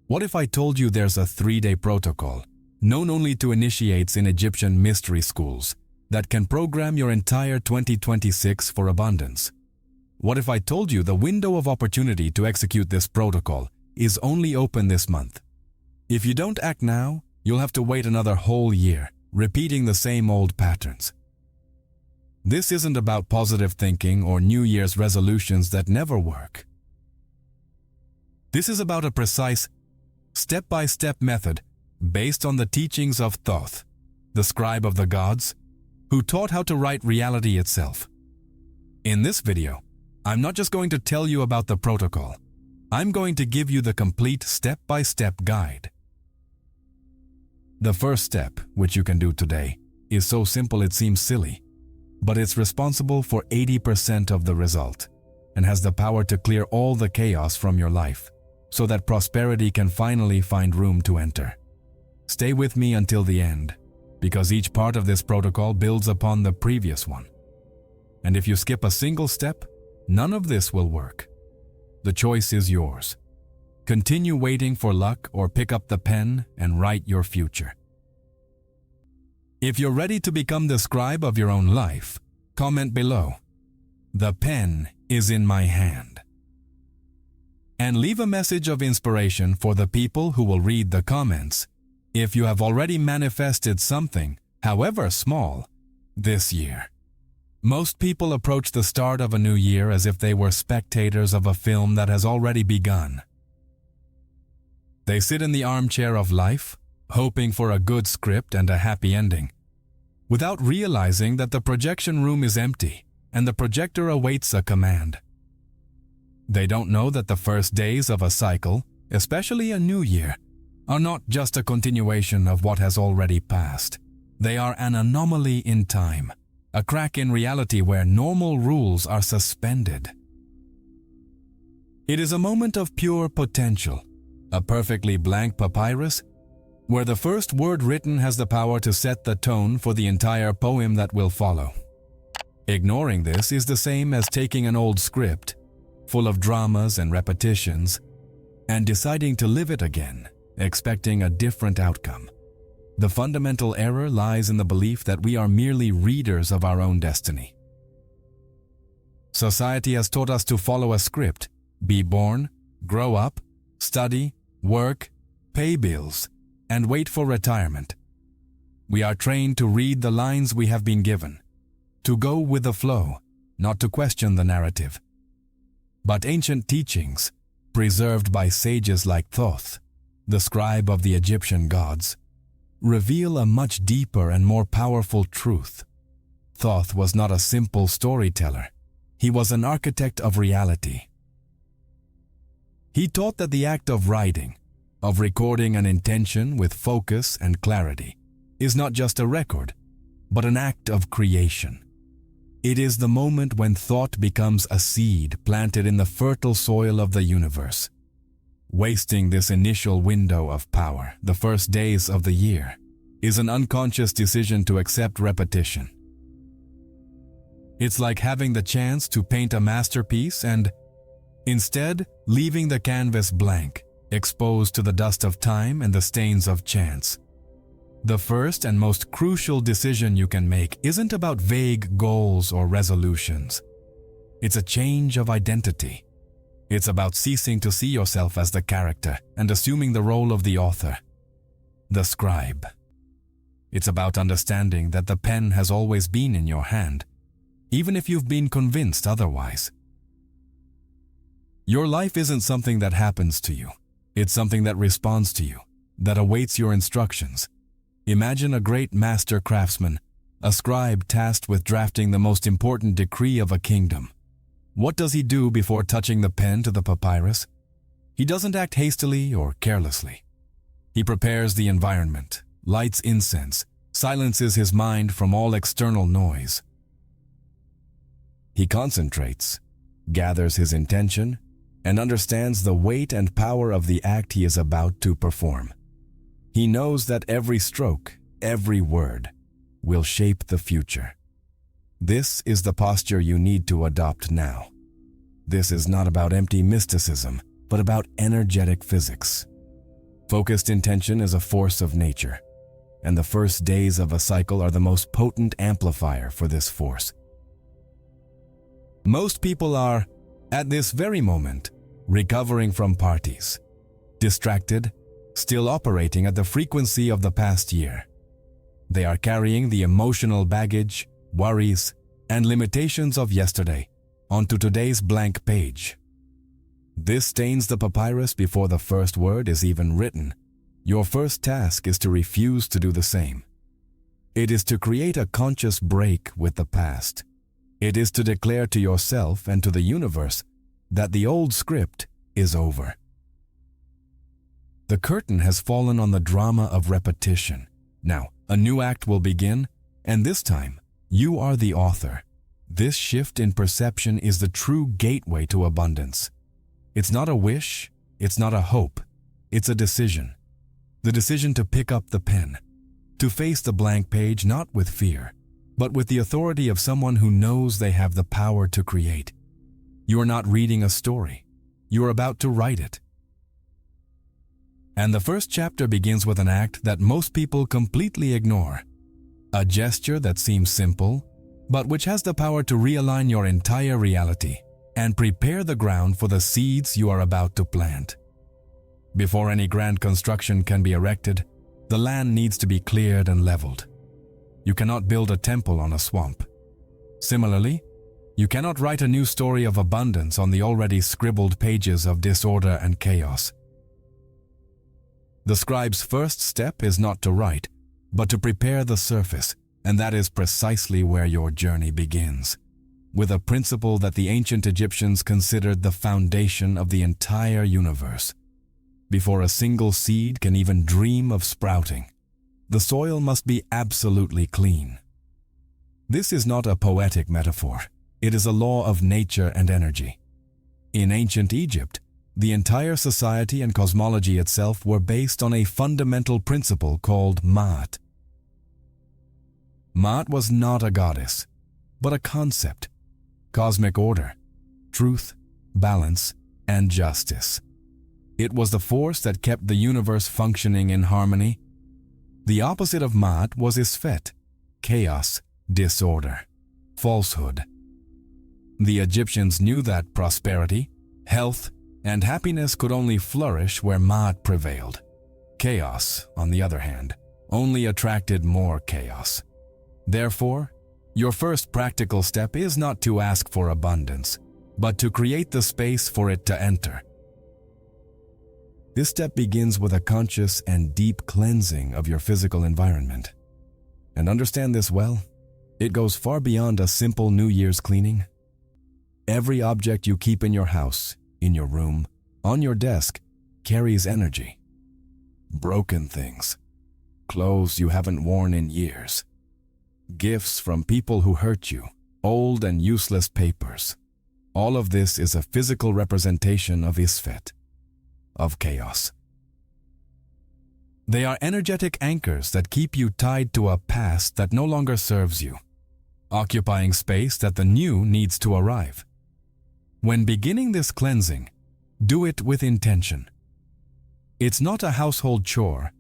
What if I told you there's a 3-day protocol, known only to initiates in Egyptian mystery schools, that can program your entire 2026 for abundance? What if I told you the window of opportunity to execute this protocol is only open this month? If you don't act now, you'll have to wait another whole year, repeating the same old patterns. This isn't about positive thinking or New Year's resolutions that never work. This is about a precise, step-by-step method based on the teachings of Thoth, the scribe of the gods, who taught how to write reality itself. In this video, I'm not just going to tell you about the protocol. I'm going to give you the complete step-by-step guide. The first step, which you can do today, is so simple it seems silly, but it's responsible for 80% of the result and has the power to clear all the chaos from your life so that prosperity can finally find room to enter. Stay with me until the end, because each part of this protocol builds upon the previous one. And if you skip a single step, none of this will work. The choice is yours. Continue waiting for luck or pick up the pen and write your future. If you're ready to become the scribe of your own life, comment below, "The pen is in my hand." And leave a message of inspiration for the people who will read the comments if you have already manifested something, however small, this year. Most people approach the start of a new year as if they were spectators of a film that has already begun. They sit in the armchair of life, hoping for a good script and a happy ending, without realizing that the projection room is empty and the projector awaits a command. They don't know that the first days of a cycle, especially a new year, are not just a continuation of what has already passed. They are an anomaly in time, a crack in reality where normal rules are suspended. It is a moment of pure potential, a perfectly blank papyrus, where the first word written has the power to set the tone for the entire poem that will follow. Ignoring this is the same as taking an old script, full of dramas and repetitions, and deciding to live it again, expecting a different outcome. The fundamental error lies in the belief that we are merely readers of our own destiny. Society has taught us to follow a script, be born, grow up, study, work, pay bills, and wait for retirement. We are trained to read the lines we have been given, to go with the flow, not to question the narrative. But ancient teachings, preserved by sages like Thoth, the scribe of the Egyptian gods, reveal a much deeper and more powerful truth. Thoth was not a simple storyteller. He was an architect of reality. He taught that the act of writing, of recording an intention with focus and clarity, is not just a record, but an act of creation. It is the moment when thought becomes a seed planted in the fertile soil of the universe. Wasting this initial window of power, the first days of the year, is an unconscious decision to accept repetition. It's like having the chance to paint a masterpiece and, instead, leaving the canvas blank, exposed to the dust of time and the stains of chance. The first and most crucial decision you can make isn't about vague goals or resolutions. It's a change of identity. It's about ceasing to see yourself as the character and assuming the role of the author, the scribe. It's about understanding that the pen has always been in your hand, even if you've been convinced otherwise. Your life isn't something that happens to you. It's something that responds to you, that awaits your instructions. Imagine a great master craftsman, a scribe tasked with drafting the most important decree of a kingdom. What does he do before touching the pen to the papyrus? He doesn't act hastily or carelessly. He prepares the environment, lights incense, silences his mind from all external noise. He concentrates, gathers his intention, and understands the weight and power of the act he is about to perform. He knows that every stroke, every word, will shape the future. This is the posture you need to adopt now. This is not about empty mysticism, but about energetic physics. Focused intention is a force of nature, and the first days of a cycle are the most potent amplifier for this force. Most people are, at this very moment, recovering from parties, distracted, still operating at the frequency of the past year. They are carrying the emotional baggage, worries, and limitations of yesterday onto today's blank page. This stains the papyrus before the first word is even written. Your first task is to refuse to do the same. It is to create a conscious break with the past. It is to declare to yourself and to the universe that the old script is over. The curtain has fallen on the drama of repetition. Now, a new act will begin, and this time, you are the author. This shift in perception is the true gateway to abundance. It's not a wish, it's not a hope, it's a decision. The decision to pick up the pen, to face the blank page not with fear, but with the authority of someone who knows they have the power to create. You are not reading a story, you are about to write it. And the first chapter begins with an act that most people completely ignore. A gesture that seems simple, but which has the power to realign your entire reality and prepare the ground for the seeds you are about to plant. Before any grand construction can be erected, the land needs to be cleared and leveled. You cannot build a temple on a swamp. Similarly, you cannot write a new story of abundance on the already scribbled pages of disorder and chaos. The scribe's first step is not to write, but to prepare the surface, and that is precisely where your journey begins, with a principle that the ancient Egyptians considered the foundation of the entire universe. Before a single seed can even dream of sprouting, the soil must be absolutely clean. This is not a poetic metaphor. It is a law of nature and energy. In ancient Egypt, the entire society and cosmology itself were based on a fundamental principle called Ma'at. Ma'at was not a goddess, but a concept: cosmic order, truth, balance, and justice. It was the force that kept the universe functioning in harmony. The opposite of Ma'at was Isfet, chaos, disorder, falsehood. The Egyptians knew that prosperity, health, and happiness could only flourish where Ma'at prevailed. Chaos, on the other hand, only attracted more chaos. Therefore, your first practical step is not to ask for abundance, but to create the space for it to enter. This step begins with a conscious and deep cleansing of your physical environment. And understand this well, it goes far beyond a simple New Year's cleaning. Every object you keep in your house, in your room, on your desk, carries energy. Broken things, clothes you haven't worn in years, gifts from people who hurt you, old and useless papers. All of this is a physical representation of Isfet, of chaos. They are energetic anchors that keep you tied to a past that no longer serves you, occupying space that the new needs to arrive. When beginning this cleansing, do it with intention. It's not a household chore,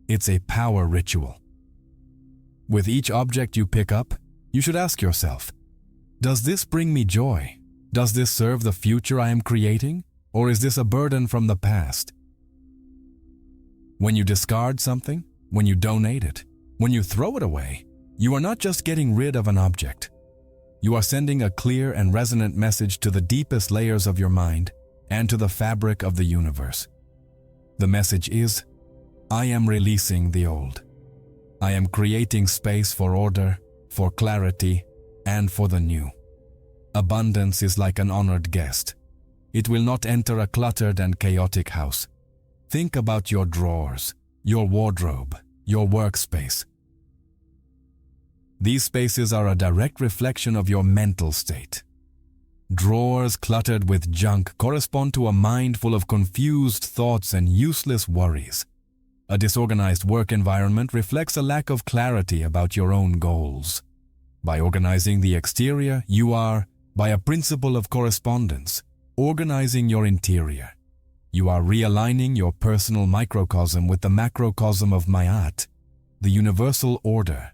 it's a power ritual. With each object you pick up, you should ask yourself, does this bring me joy? Does this serve the future I am creating? Or is this a burden from the past? When you discard something, when you donate it, when you throw it away, you are not just getting rid of an object. You are sending a clear and resonant message to the deepest layers of your mind and to the fabric of the universe. The message is, I am releasing the old. I am creating space for order, for clarity, and for the new. Abundance is like an honored guest. It will not enter a cluttered and chaotic house. Think about your drawers, your wardrobe, your workspace. These spaces are a direct reflection of your mental state. Drawers cluttered with junk correspond to a mind full of confused thoughts and useless worries. A disorganized work environment reflects a lack of clarity about your own goals. By organizing the exterior, you are, by a principle of correspondence, organizing your interior. You are realigning your personal microcosm with the macrocosm of Ma'at, the universal order.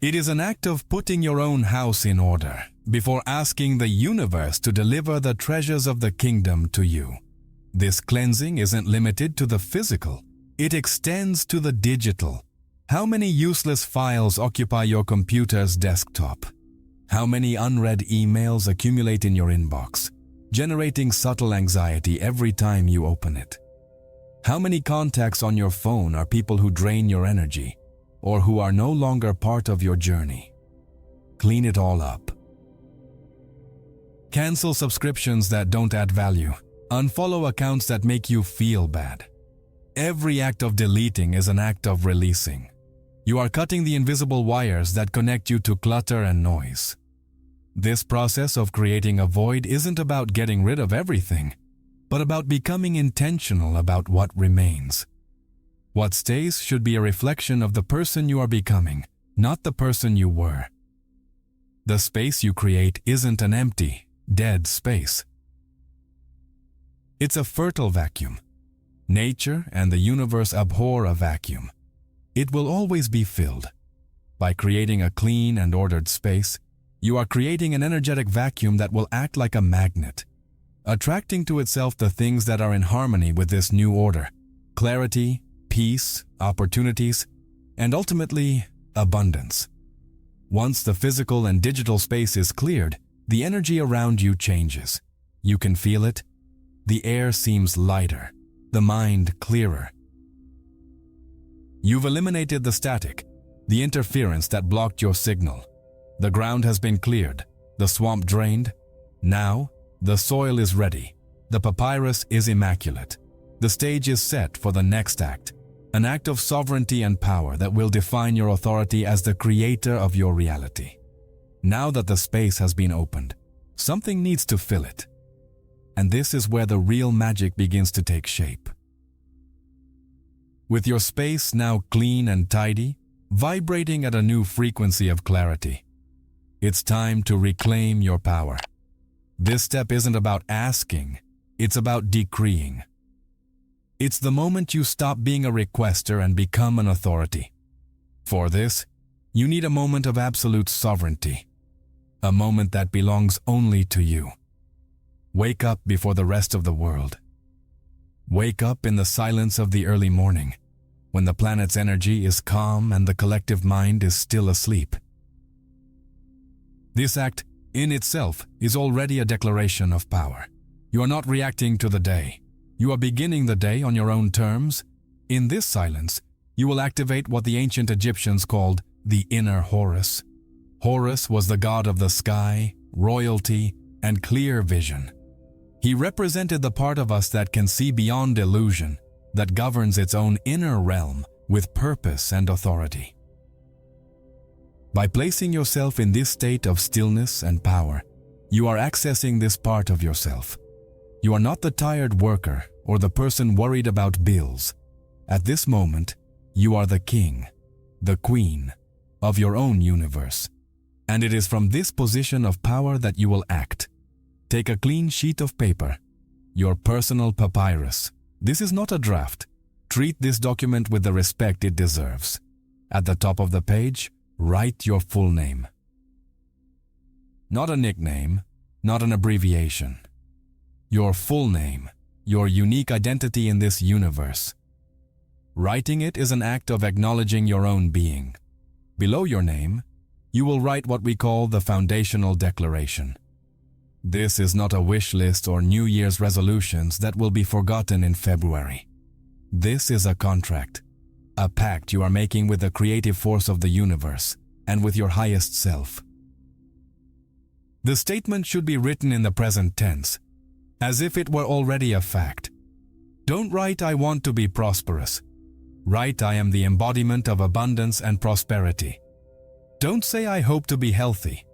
It is an act of putting your own house in order before asking the universe to deliver the treasures of the kingdom to you. This cleansing isn't limited to the physical. It extends to the digital. How many useless files occupy your computer's desktop? How many unread emails accumulate in your inbox, generating subtle anxiety every time you open it? How many contacts on your phone are people who drain your energy or who are no longer part of your journey? Clean it all up. Cancel subscriptions that don't add value. Unfollow accounts that make you feel bad. Every act of deleting is an act of releasing. You are cutting the invisible wires that connect you to clutter and noise. This process of creating a void isn't about getting rid of everything, but about becoming intentional about what remains. What stays should be a reflection of the person you are becoming, not the person you were. The space you create isn't an empty, dead space. It's a fertile vacuum. Nature and the universe abhor a vacuum. It will always be filled. By creating a clean and ordered space, you are creating an energetic vacuum that will act like a magnet, attracting to itself the things that are in harmony with this new order: clarity, peace, opportunities, and ultimately, abundance. Once the physical and digital space is cleared, the energy around you changes. You can feel it. The air seems lighter, the mind clearer. You've eliminated the static, the interference that blocked your signal. The ground has been cleared, the swamp drained. Now, the soil is ready. The papyrus is immaculate. The stage is set for the next act, an act of sovereignty and power that will define your authority as the creator of your reality. Now that the space has been opened, something needs to fill it. And this is where the real magic begins to take shape. With your space now clean and tidy, vibrating at a new frequency of clarity, it's time to reclaim your power. This step isn't about asking, it's about decreeing. It's the moment you stop being a requester and become an authority. For this, you need a moment of absolute sovereignty, a moment that belongs only to you. Wake up before the rest of the world. Wake up in the silence of the early morning, when the planet's energy is calm and the collective mind is still asleep. This act, in itself, is already a declaration of power. You are not reacting to the day. You are beginning the day on your own terms. In this silence, you will activate what the ancient Egyptians called the inner Horus. Horus was the god of the sky, royalty, and clear vision. He represented the part of us that can see beyond illusion, that governs its own inner realm with purpose and authority. By placing yourself in this state of stillness and power, you are accessing this part of yourself. You are not the tired worker or the person worried about bills. At this moment, you are the king, the queen of your own universe. And it is from this position of power that you will act. Take a clean sheet of paper, your personal papyrus. This is not a draft. Treat this document with the respect it deserves. At the top of the page, write your full name. Not a nickname, not an abbreviation. Your full name, your unique identity in this universe. Writing it is an act of acknowledging your own being. Below your name, you will write what we call the foundational declaration. This is not a wish list or New Year's resolutions that will be forgotten in February. This is a contract, a pact you are making with the creative force of the universe and with your highest self. The statement should be written in the present tense, as if it were already a fact. Don't write, "I want to be prosperous." Write, "I am the embodiment of abundance and prosperity." Don't say, "I hope to be healthy."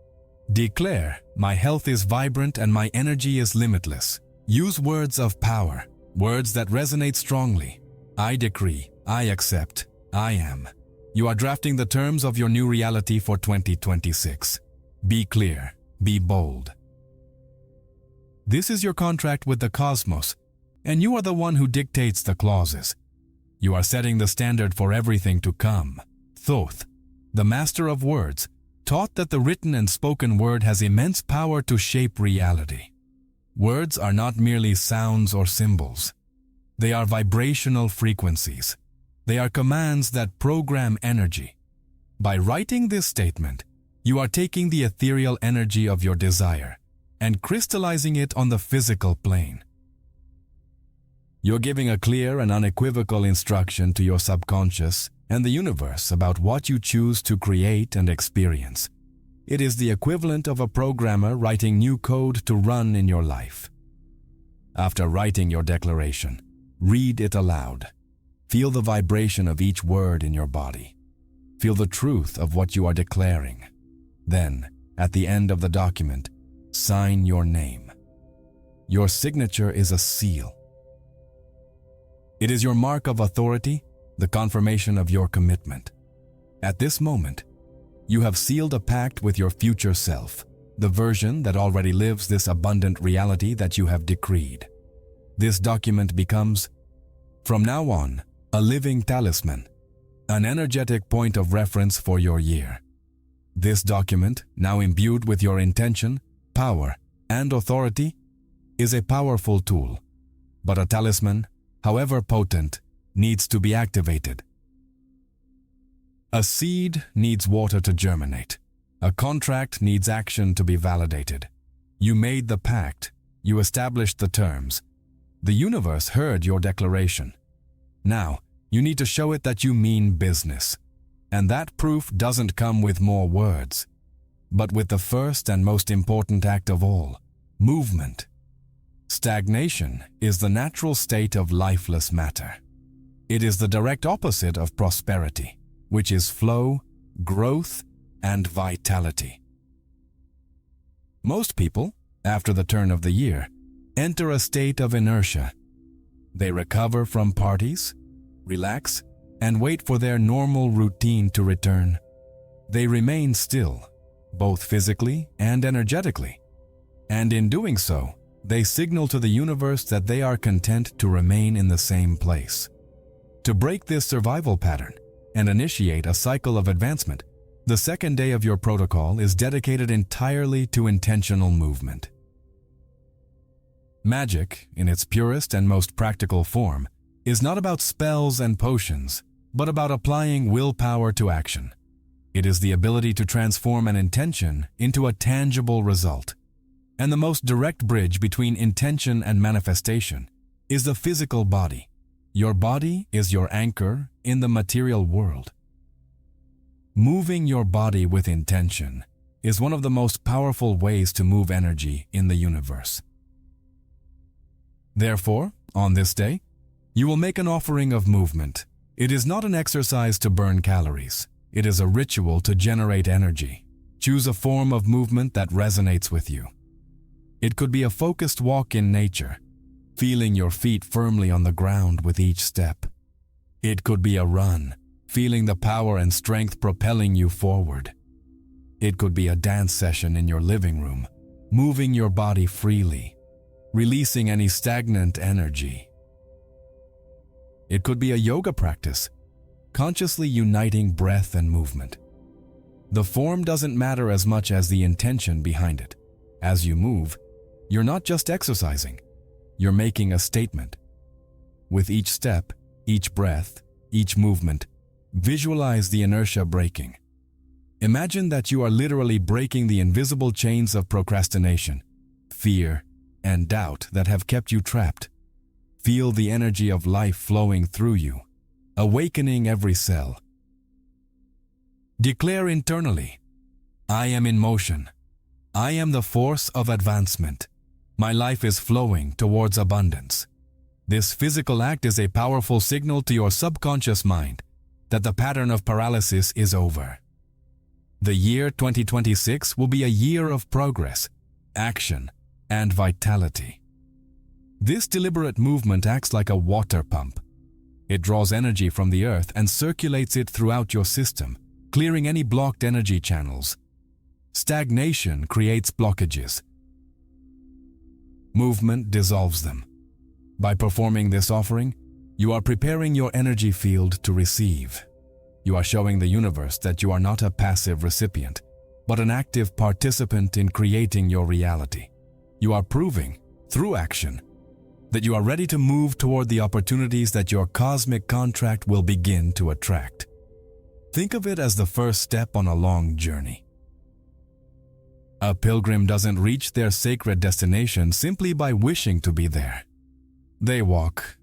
Declare, "My health is vibrant and my energy is limitless." Use words of power, words that resonate strongly. I decree, I accept, I am. You are drafting the terms of your new reality for 2026. Be clear, be bold. This is your contract with the cosmos, and you are the one who dictates the clauses. You are setting the standard for everything to come. Thoth, the master of words, taught that the written and spoken word has immense power to shape reality. Words are not merely sounds or symbols. They are vibrational frequencies. They are commands that program energy. By writing this statement, you are taking the ethereal energy of your desire and crystallizing it on the physical plane. You're giving a clear and unequivocal instruction to your subconscious and the universe about what you choose to create and experience. It is the equivalent of a programmer writing new code to run in your life. After writing your declaration, read it aloud. Feel the vibration of each word in your body. Feel the truth of what you are declaring. Then, at the end of the document, sign your name. Your signature is a seal. It is your mark of authority, the confirmation of your commitment. At this moment, you have sealed a pact with your future self, the version that already lives this abundant reality that you have decreed. This document becomes, from now on, a living talisman, an energetic point of reference for your year. This document, now imbued with your intention, power, and authority, is a powerful tool, but a talisman, however potent, needs to be activated. A seed needs water to germinate. A contract needs action to be validated. You made the pact. You established the terms. The universe heard your declaration. Now, you need to show it that you mean business. And that proof doesn't come with more words, but with the first and most important act of all, movement. Stagnation is the natural state of lifeless matter. It is the direct opposite of prosperity, which is flow, growth, and vitality. Most people, after the turn of the year, enter a state of inertia. They recover from parties, relax, and wait for their normal routine to return. They remain still, both physically and energetically, and in doing so, they signal to the universe that they are content to remain in the same place. To break this survival pattern and initiate a cycle of advancement, the second day of your protocol is dedicated entirely to intentional movement. Magic, in its purest and most practical form, is not about spells and potions, but about applying willpower to action. It is the ability to transform an intention into a tangible result. And the most direct bridge between intention and manifestation is the physical body. Your body is your anchor in the material world. Moving your body with intention is one of the most powerful ways to move energy in the universe. Therefore, on this day, you will make an offering of movement. It is not an exercise to burn calories. It is a ritual to generate energy. Choose a form of movement that resonates with you. It could be a focused walk in nature, feeling your feet firmly on the ground with each step. It could be a run, feeling the power and strength propelling you forward. It could be a dance session in your living room, moving your body freely, releasing any stagnant energy. It could be a yoga practice, consciously uniting breath and movement. The form doesn't matter as much as the intention behind it. As you move, you're not just exercising, you're making a statement. With each step, each breath, each movement, visualize the inertia breaking. Imagine that you are literally breaking the invisible chains of procrastination, fear, and doubt that have kept you trapped. Feel the energy of life flowing through you, awakening every cell. Declare internally, I am in motion. I am the force of advancement. My life is flowing towards abundance. This physical act is a powerful signal to your subconscious mind that the pattern of paralysis is over. The year 2026 will be a year of progress, action, and vitality. This deliberate movement acts like a water pump. It draws energy from the earth and circulates it throughout your system, clearing any blocked energy channels. Stagnation creates blockages. Movement dissolves them. By performing this offering, you are preparing your energy field to receive. You are showing the universe that you are not a passive recipient, but an active participant in creating your reality. You are proving, through action, that you are ready to move toward the opportunities that your cosmic contract will begin to attract. Think of it as the first step on a long journey. A pilgrim doesn't reach their sacred destination simply by wishing to be there. They walk.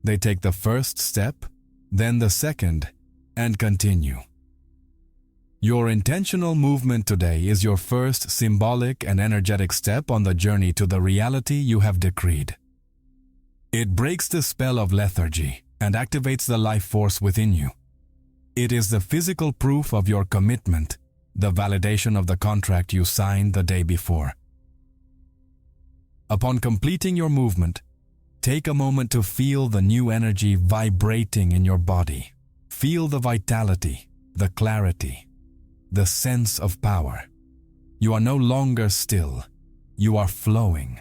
They take the first step, then the second, and continue. Your intentional movement today is your first symbolic and energetic step on the journey to the reality you have decreed. It breaks the spell of lethargy and activates the life force within you. It is the physical proof of your commitment, the validation of the contract you signed the day before. Upon completing your movement, take a moment to feel the new energy vibrating in your body. Feel the vitality, the clarity, the sense of power. You are no longer still. You are flowing.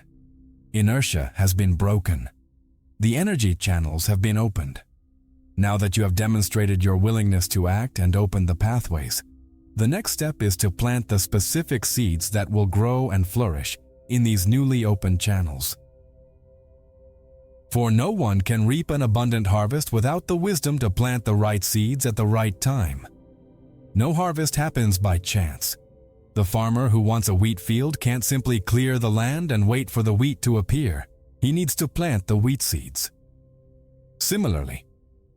Inertia has been broken. The energy channels have been opened. Now that you have demonstrated your willingness to act and open the pathways, the next step is to plant the specific seeds that will grow and flourish in these newly opened channels. For no one can reap an abundant harvest without the wisdom to plant the right seeds at the right time. No harvest happens by chance. The farmer who wants a wheat field can't simply clear the land and wait for the wheat to appear. He needs to plant the wheat seeds. Similarly,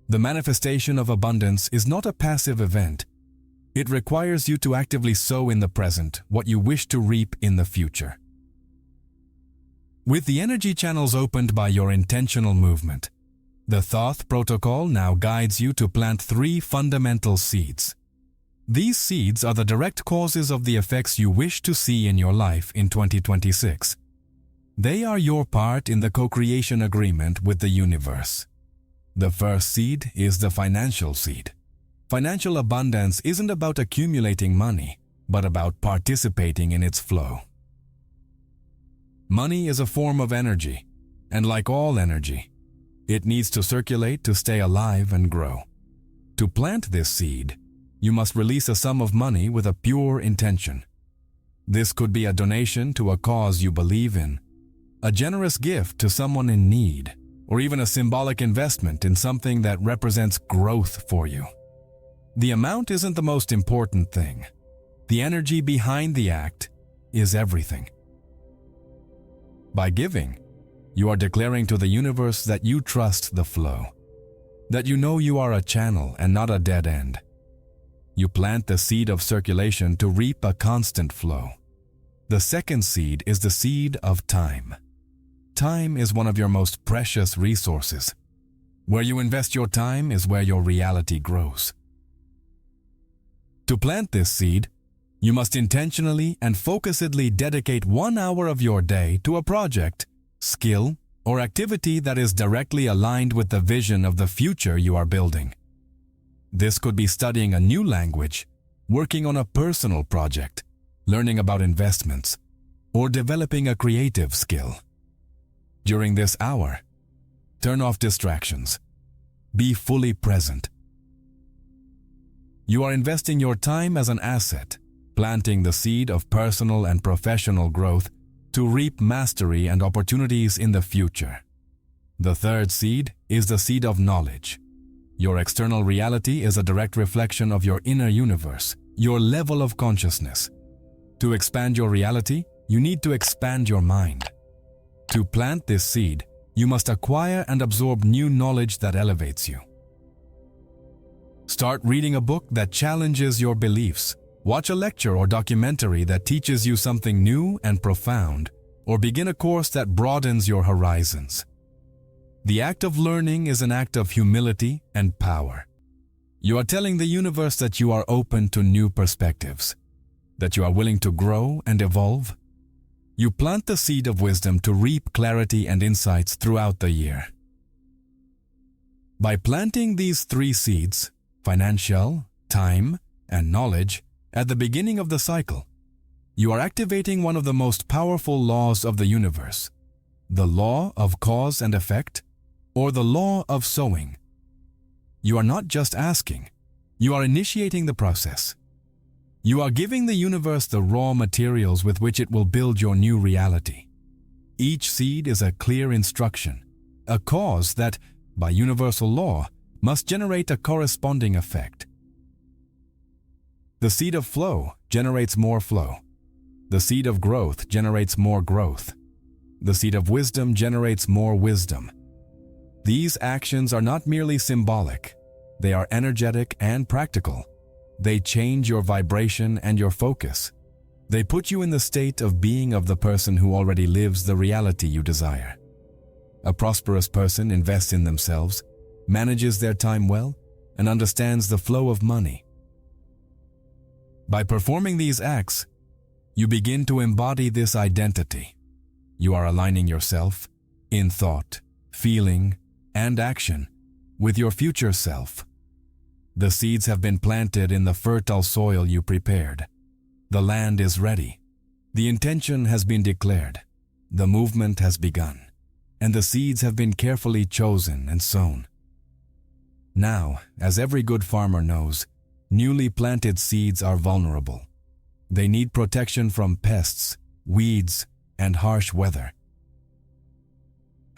the manifestation of abundance is not a passive event. It requires you to actively sow in the present what you wish to reap in the future. With the energy channels opened by your intentional movement, the Thoth protocol now guides you to plant 3 fundamental seeds. These seeds are the direct causes of the effects you wish to see in your life in 2026. They are your part in the co-creation agreement with the universe. The first seed is the financial seed. Financial abundance isn't about accumulating money, but about participating in its flow. Money is a form of energy, and like all energy, it needs to circulate to stay alive and grow. To plant this seed, you must release a sum of money with a pure intention. This could be a donation to a cause you believe in, a generous gift to someone in need, or even a symbolic investment in something that represents growth for you. The amount isn't the most important thing. The energy behind the act is everything. By giving, you are declaring to the universe that you trust the flow, that you know you are a channel and not a dead end. You plant the seed of circulation to reap a constant flow. The second seed is the seed of time. Time is one of your most precious resources. Where you invest your time is where your reality grows. To plant this seed, you must intentionally and focusedly dedicate 1 hour of your day to a project, skill, or activity that is directly aligned with the vision of the future you are building. This could be studying a new language, working on a personal project, learning about investments, or developing a creative skill. During this hour, turn off distractions. Be fully present. You are investing your time as an asset, planting the seed of personal and professional growth to reap mastery and opportunities in the future. The third seed is the seed of knowledge. Your external reality is a direct reflection of your inner universe, your level of consciousness. To expand your reality, you need to expand your mind. To plant this seed, you must acquire and absorb new knowledge that elevates you. Start reading a book that challenges your beliefs. Watch a lecture or documentary that teaches you something new and profound, or begin a course that broadens your horizons. The act of learning is an act of humility and power. You are telling the universe that you are open to new perspectives, that you are willing to grow and evolve. You plant the seed of wisdom to reap clarity and insights throughout the year. By planting these 3 seeds, financial, time, and knowledge, at the beginning of the cycle, You are activating one of the most powerful laws of the universe, the law of cause and effect, or the law of sowing. You are not just asking, you are initiating the process. You are giving the universe the raw materials with which it will build your new reality. Each seed is a clear instruction, a cause that, by universal law, must generate a corresponding effect. The seed of flow generates more flow. The seed of growth generates more growth. The seed of wisdom generates more wisdom. These actions are not merely symbolic. They are energetic and practical. They change your vibration and your focus. They put you in the state of being of the person who already lives the reality you desire. A prosperous person invests in themselves, manages their time well, and understands the flow of money. By performing these acts, you begin to embody this identity. You are aligning yourself, in thought, feeling, and action, with your future self. The seeds have been planted in the fertile soil you prepared. The land is ready. The intention has been declared. The movement has begun, and the seeds have been carefully chosen and sown. Now, as every good farmer knows, newly planted seeds are vulnerable. They need protection from pests, weeds, and harsh weather.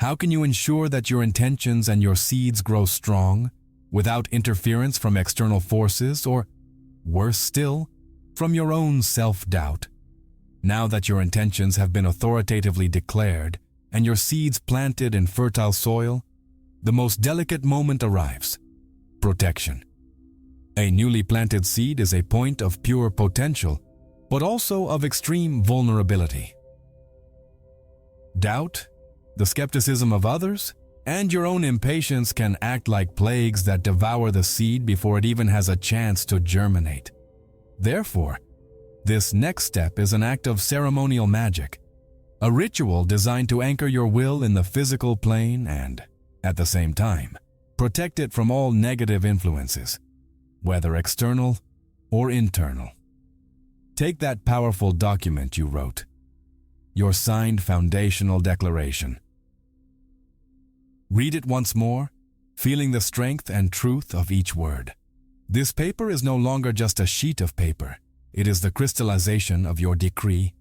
How can you ensure that your intentions and your seeds grow strong without interference from external forces or, worse still, from your own self-doubt? Now that your intentions have been authoritatively declared and your seeds planted in fertile soil, the most delicate moment arrives: protection. A newly planted seed is a point of pure potential, but also of extreme vulnerability. Doubt, the skepticism of others, and your own impatience can act like plagues that devour the seed before it even has a chance to germinate. Therefore, this next step is an act of ceremonial magic, a ritual designed to anchor your will in the physical plane and, at the same time, protect it from all negative influences, whether external or internal. Take that powerful document you wrote, your signed foundational declaration. Read it once more, feeling the strength and truth of each word. This paper is no longer just a sheet of paper. It is the crystallization of your decree,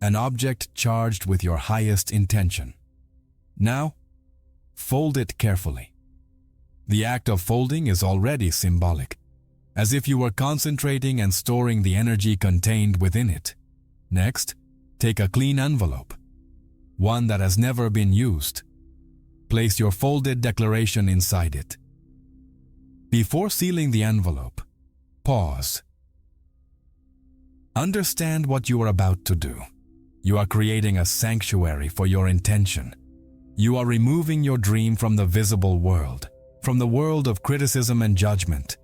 an object charged with your highest intention. Now, fold it carefully. The act of folding is already symbolic, as if you were concentrating and storing the energy contained within it. Next, take a clean envelope, one that has never been used. Place your folded declaration inside it. Before sealing the envelope, pause. Understand what you are about to do. You are creating a sanctuary for your intention. You are removing your dream from the visible world, from the world of criticism and judgment,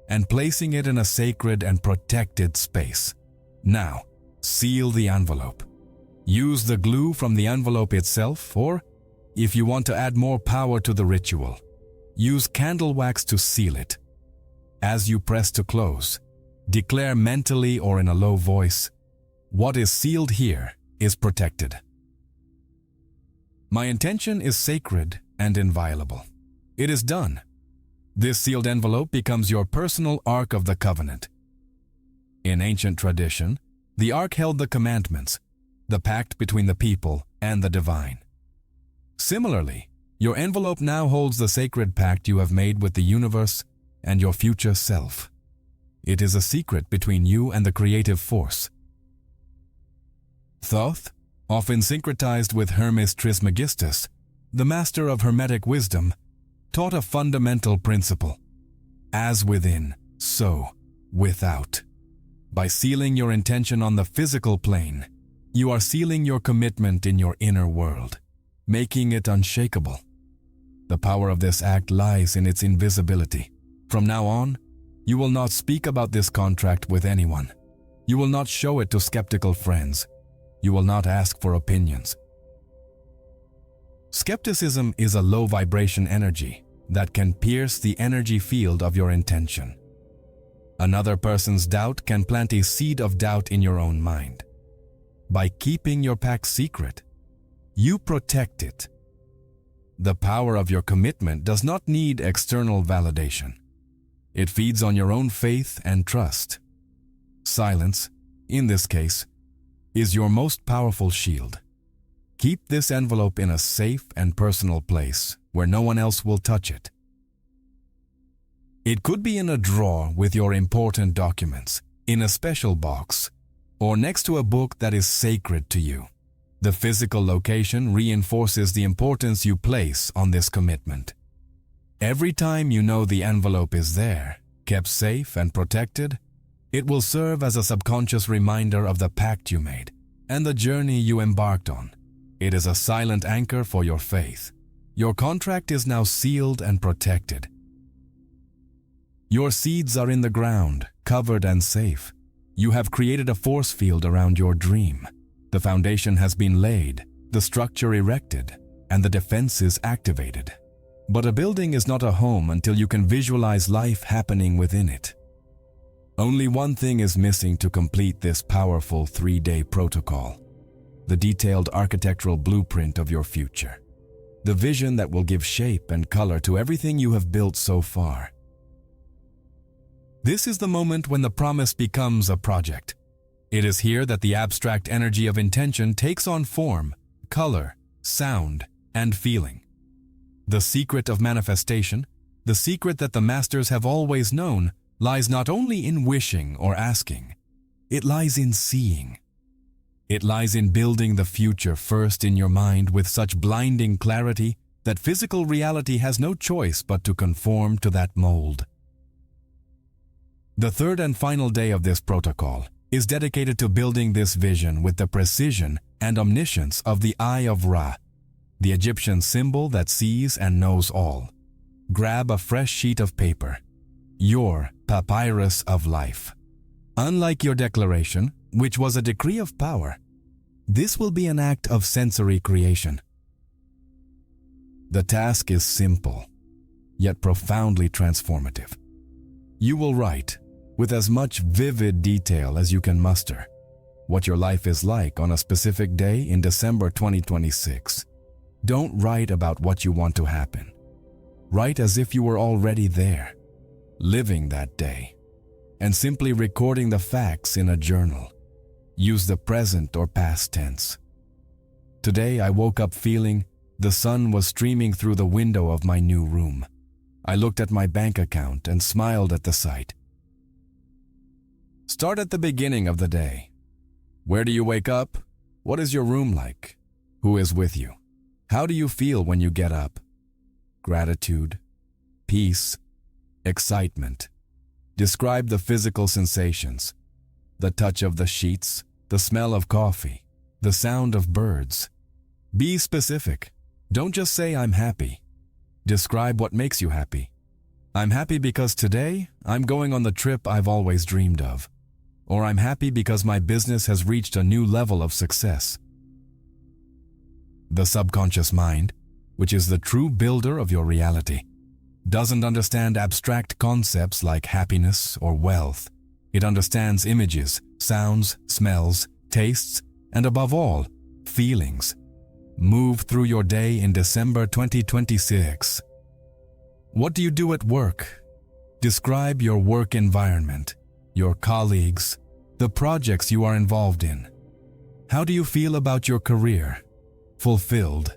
and placing it in a sacred and protected space. Now, seal the envelope. Use the glue from the envelope itself, or, if you want to add more power to the ritual, use candle wax to seal it. As you press to close, declare mentally or in a low voice, "What is sealed here is protected. My intention is sacred and inviolable. It is done." This sealed envelope becomes your personal Ark of the Covenant. In ancient tradition, the Ark held the commandments, the pact between the people and the divine. Similarly, your envelope now holds the sacred pact you have made with the universe and your future self. It is a secret between you and the creative force. Thoth, often syncretized with Hermes Trismegistus, the master of Hermetic wisdom, taught a fundamental principle: as within, so without. By sealing your intention on the physical plane, you are sealing your commitment in your inner world, making it unshakable. The power of this act lies in its invisibility. From now on, you will not speak about this contract with anyone. You will not show it to skeptical friends. You will not ask for opinions. Skepticism is a low vibration energy that can pierce the energy field of your intention. Another person's doubt can plant a seed of doubt in your own mind. by keeping your pact secret. You protect it. The power of your commitment does not need external validation. It feeds on your own faith and trust. Silence, in this case, is your most powerful shield. Keep this envelope in a safe and personal place where no one else will touch it. It could be in a drawer with your important documents, in a special box, or next to a book that is sacred to you. The physical location reinforces the importance you place on this commitment. Every time you know the envelope is there, kept safe and protected, it will serve as a subconscious reminder of the pact you made and the journey you embarked on. It is a silent anchor for your faith. Your contract is now sealed and protected. Your seeds are in the ground, covered and safe. You have created a force field around your dream. The foundation has been laid, the structure erected, and the defenses activated. But a building is not a home until you can visualize life happening within it. Only one thing is missing to complete this powerful 3-day protocol: the detailed architectural blueprint of your future. The vision that will give shape and color to everything you have built so far. This is the moment when the promise becomes a project. It is here that the abstract energy of intention takes on form, color, sound, and feeling. The secret of manifestation, the secret that the masters have always known, lies not only in wishing or asking. It lies in seeing. It lies in building the future first in your mind with such blinding clarity that physical reality has no choice but to conform to that mold. The third and final day of this protocol is dedicated to building this vision with the precision and omniscience of the Eye of Ra, the Egyptian symbol that sees and knows all. Grab a fresh sheet of paper, your papyrus of life. Unlike your declaration, which was a decree of power, this will be an act of sensory creation. The task is simple, yet profoundly transformative. You will write, with as much vivid detail as you can muster, what your life is like on a specific day in December 2026. Don't write about what you want to happen. Write as if you were already there, living that day, and simply recording the facts in a journal. Use the present or past tense. Today I woke up feeling the sun was streaming through the window of my new room. I looked at my bank account and smiled at the sight. Start at the beginning of the day. Where do you wake up? What is your room like? Who is with you? How do you feel when you get up? Gratitude, peace, excitement. Describe the physical sensations, the touch of the sheets, the smell of coffee, the sound of birds. Be specific. Don't just say, "I'm happy." Describe what makes you happy. I'm happy because today I'm going on the trip I've always dreamed of. Or I'm happy because my business has reached a new level of success. The subconscious mind, which is the true builder of your reality, doesn't understand abstract concepts like happiness or wealth. It understands images, sounds, smells, tastes, and above all, feelings. Move through your day in December 2026. What do you do at work? Describe your work environment, your colleagues, the projects you are involved in. How do you feel about your career? Fulfilled,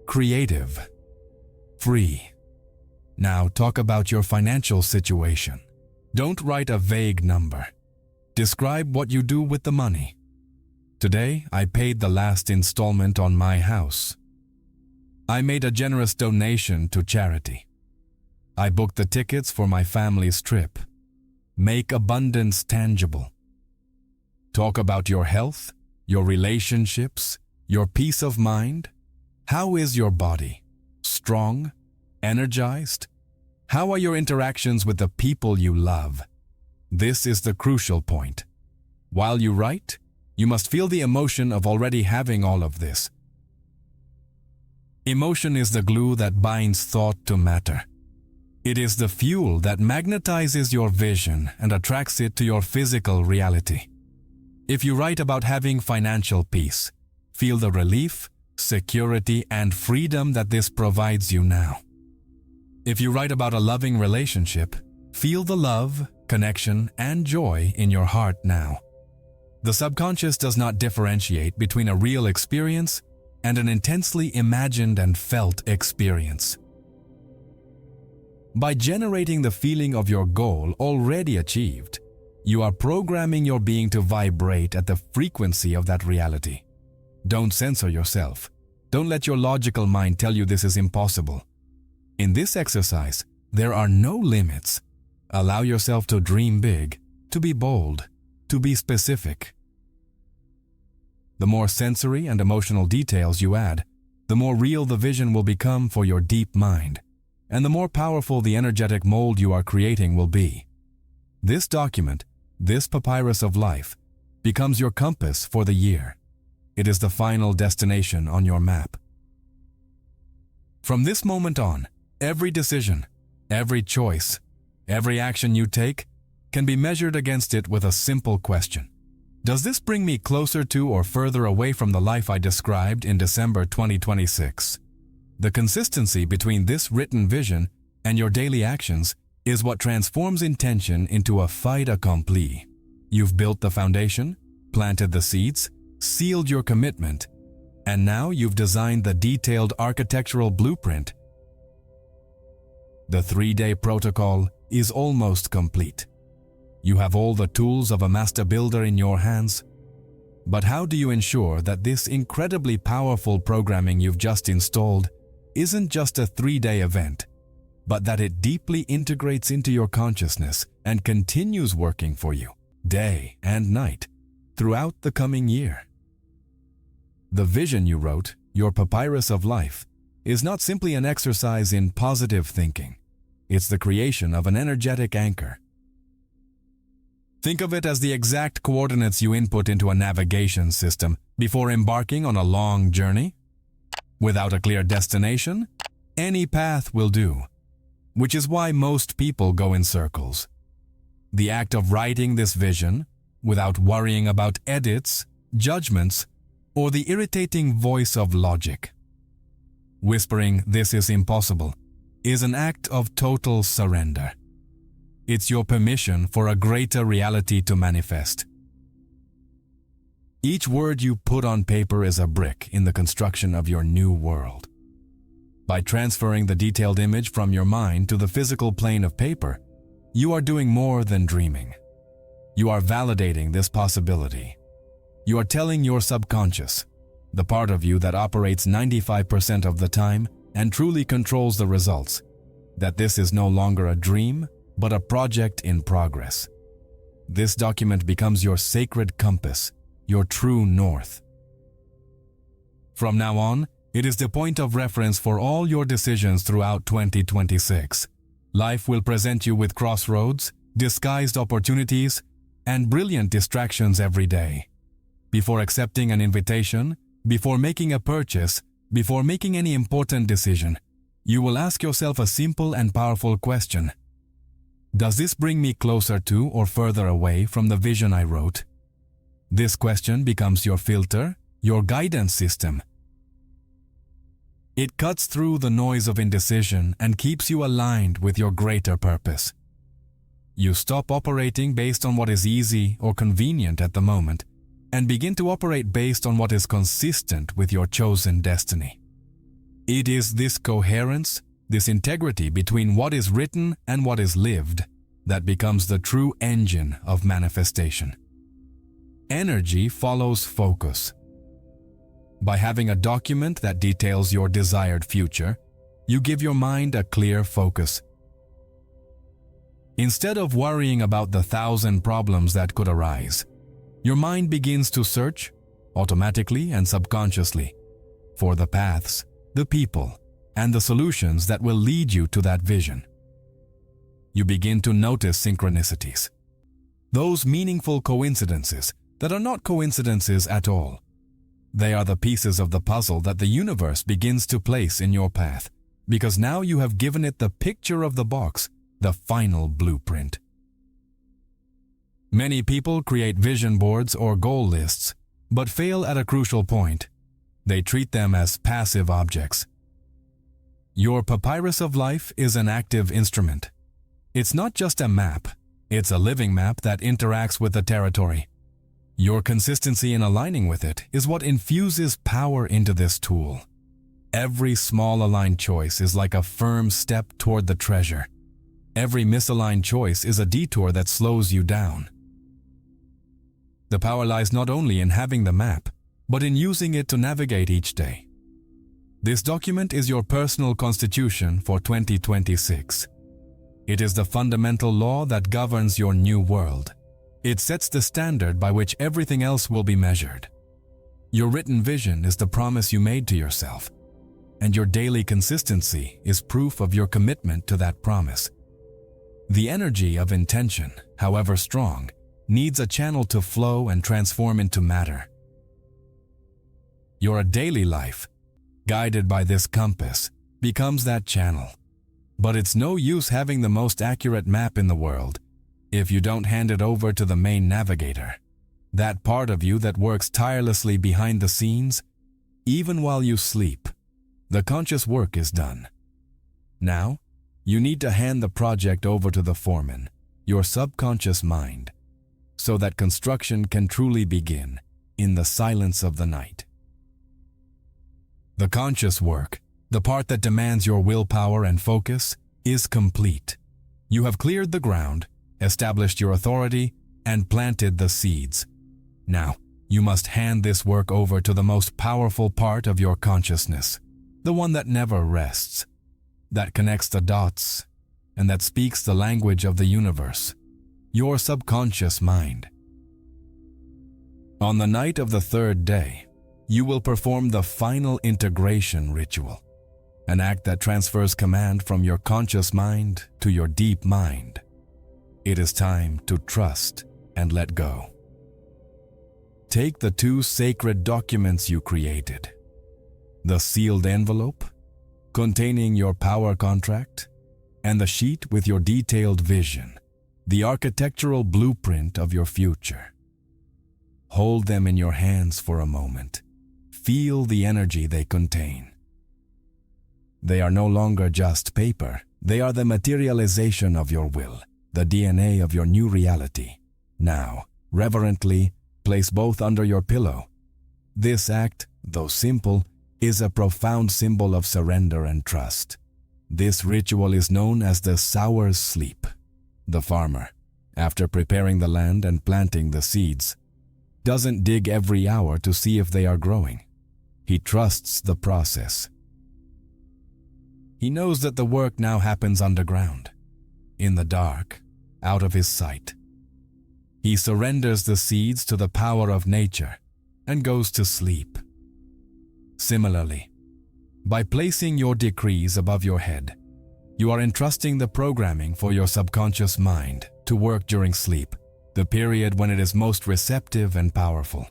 creative, free. Now talk about your financial situation. Don't write a vague number. Describe what you do with the money. Today, I paid the last installment on my house. I made a generous donation to charity. I booked the tickets for my family's trip. Make abundance tangible. Talk about your health, your relationships, your peace of mind. How is your body? Strong? Energized? How are your interactions with the people you love? This is the crucial point. While you write, you must feel the emotion of already having all of this. Emotion is the glue that binds thought to matter. It is the fuel that magnetizes your vision and attracts it to your physical reality. If you write about having financial peace, feel the relief, security, and freedom that this provides you now. If you write about a loving relationship, feel the love, connection, and joy in your heart now. The subconscious does not differentiate between a real experience and an intensely imagined and felt experience. By generating the feeling of your goal already achieved, you are programming your being to vibrate at the frequency of that reality. Don't censor yourself. Don't let your logical mind tell you this is impossible. In this exercise, there are no limits. Allow yourself to dream big, to be bold, to be specific. The more sensory and emotional details you add, the more real the vision will become for your deep mind, and the more powerful the energetic mold you are creating will be. This document, this papyrus of life, becomes your compass for the year. It is the final destination on your map. From this moment on, every decision, every choice, every action you take can be measured against it with a simple question. Does this bring me closer to or further away from the life I described in December 2026? The consistency between this written vision and your daily actions is what transforms intention into a fait accompli. You've built the foundation, planted the seeds, sealed your commitment, and now you've designed the detailed architectural blueprint. The 3-day protocol is almost complete. You have all the tools of a master builder in your hands. But how do you ensure that this incredibly powerful programming you've just installed isn't just a 3-day event, but that it deeply integrates into your consciousness and continues working for you, day and night, throughout the coming year? The vision you wrote, your papyrus of life, is not simply an exercise in positive thinking. It's the creation of an energetic anchor. Think of it as the exact coordinates you input into a navigation system before embarking on a long journey. Without a clear destination, any path will do, which is why most people go in circles. The act of writing this vision, without worrying about edits, judgments, or the irritating voice of logic, whispering "this is impossible," is an act of total surrender. It's your permission for a greater reality to manifest. Each word you put on paper is a brick in the construction of your new world. By transferring the detailed image from your mind to the physical plane of paper, you are doing more than dreaming. You are validating this possibility. You are telling your subconscious, the part of you that operates 95% of the time and truly controls the results, that this is no longer a dream, but a project in progress. This document becomes your sacred compass, your true north. From now on, it is the point of reference for all your decisions throughout 2026. Life will present you with crossroads, disguised opportunities, and brilliant distractions every day. Before accepting an invitation, before making a purchase, before making any important decision, you will ask yourself a simple and powerful question. Does this bring me closer to or further away from the vision I wrote? This question becomes your filter, your guidance system. It cuts through the noise of indecision and keeps you aligned with your greater purpose. You stop operating based on what is easy or convenient at the moment and begin to operate based on what is consistent with your chosen destiny. It is this coherence, this integrity between what is written and what is lived, that becomes the true engine of manifestation. Energy follows focus. By having a document that details your desired future, you give your mind a clear focus. Instead of worrying about the 1,000 problems that could arise, your mind begins to search, automatically and subconsciously, for the paths, the people, and the solutions that will lead you to that vision. You begin to notice synchronicities, those meaningful coincidences that are not coincidences at all. They are the pieces of the puzzle that the universe begins to place in your path, because now you have given it the picture of the box, the final blueprint. Many people create vision boards or goal lists, but fail at a crucial point. They treat them as passive objects. Your papyrus of life is an active instrument. It's not just a map, it's a living map that interacts with the territory. Your consistency in aligning with it is what infuses power into this tool. Every small aligned choice is like a firm step toward the treasure. Every misaligned choice is a detour that slows you down. The power lies not only in having the map, but in using it to navigate each day. This document is your personal constitution for 2026. It is the fundamental law that governs your new world. It sets the standard by which everything else will be measured. Your written vision is the promise you made to yourself, and your daily consistency is proof of your commitment to that promise. The energy of intention, however strong, needs a channel to flow and transform into matter. Your daily life, guided by this compass, becomes that channel. But it's no use having the most accurate map in the world if you don't hand it over to the main navigator, that part of you that works tirelessly behind the scenes. Even while you sleep, the conscious work is done. Now, you need to hand the project over to the foreman, your subconscious mind, so that construction can truly begin in the silence of the night. The conscious work, the part that demands your willpower and focus, is complete. You have cleared the ground, established your authority, and planted the seeds. Now, you must hand this work over to the most powerful part of your consciousness, the one that never rests, that connects the dots, and that speaks the language of the universe, your subconscious mind. On the night of the third day, you will perform the final integration ritual, an act that transfers command from your conscious mind to your deep mind. It is time to trust and let go. Take the two sacred documents you created, the sealed envelope containing your power contract, and the sheet with your detailed vision, the architectural blueprint of your future. Hold them in your hands for a moment. Feel the energy they contain. They are no longer just paper. They are the materialization of your will, the DNA of your new reality. Now, reverently, place both under your pillow. This act, though simple, is a profound symbol of surrender and trust. This ritual is known as the sower's sleep. The farmer, after preparing the land and planting the seeds, doesn't dig every hour to see if they are growing. He trusts the process. He knows that the work now happens underground, in the dark, out of his sight. He surrenders the seeds to the power of nature and goes to sleep. Similarly, by placing your decrees above your head, you are entrusting the programming for your subconscious mind to work during sleep, the period when it is most receptive and powerful.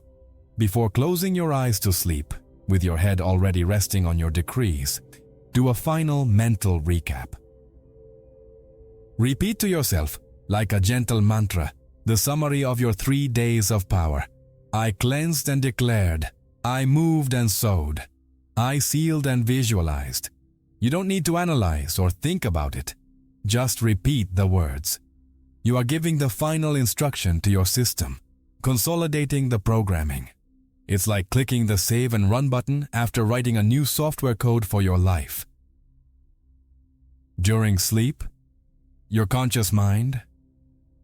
Before closing your eyes to sleep, with your head already resting on your decrees, do a final mental recap. Repeat to yourself, like a gentle mantra, the summary of your 3 days of power. I cleansed and declared. I moved and sowed. I sealed and visualized. You don't need to analyze or think about it. Just repeat the words. You are giving the final instruction to your system, consolidating the programming. It's like clicking the save and run button after writing a new software code for your life. During sleep, your conscious mind,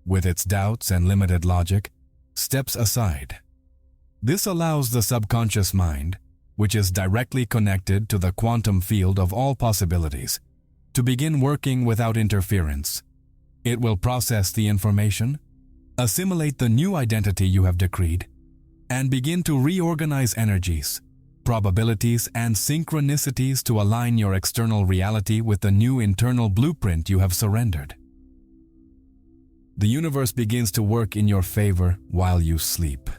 with its doubts and limited logic, steps aside. This allows the subconscious mind, which is directly connected to the quantum field of all possibilities, to begin working without interference. It will process the information, assimilate the new identity you have decreed, and begin to reorganize energies, probabilities, and synchronicities to align your external reality with the new internal blueprint you have surrendered. The universe begins to work in your favor while you sleep.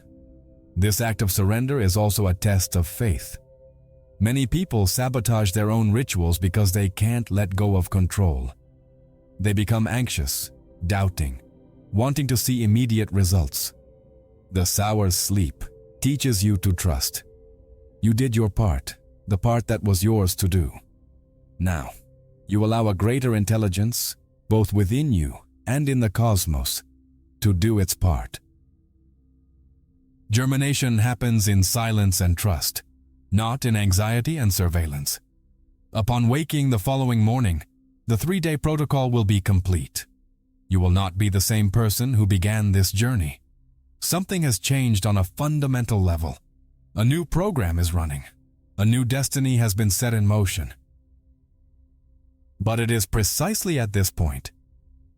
This act of surrender is also a test of faith. Many people sabotage their own rituals because they can't let go of control. They become anxious, doubting, wanting to see immediate results. The sour sleep teaches you to trust. You did your part, the part that was yours to do. Now, you allow a greater intelligence, both within you and in the cosmos, to do its part. Germination happens in silence and trust, not in anxiety and surveillance. Upon waking the following morning, the 3-day protocol will be complete. You will not be the same person who began this journey. Something has changed on a fundamental level. A new program is running. A new destiny has been set in motion. But it is precisely at this point,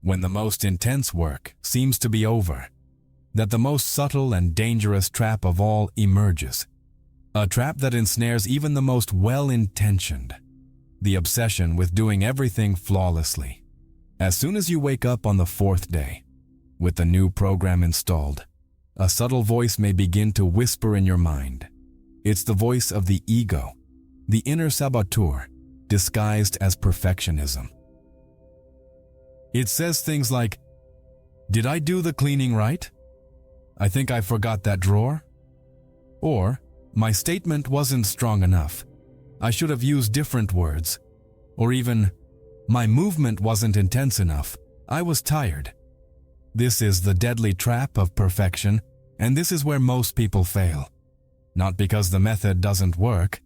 when the most intense work seems to be over, that the most subtle and dangerous trap of all emerges. A trap that ensnares even the most well-intentioned. The obsession with doing everything flawlessly. As soon as you wake up on the 4th day, with the new program installed, a subtle voice may begin to whisper in your mind. It's the voice of the ego, the inner saboteur, disguised as perfectionism. It says things like, "Did I do the cleaning right? I think I forgot that drawer." Or, "My statement wasn't strong enough. I should have used different words." Or even, "My movement wasn't intense enough. I was tired." This is the deadly trap of perfection, and this is where most people fail. Not because the method doesn't work,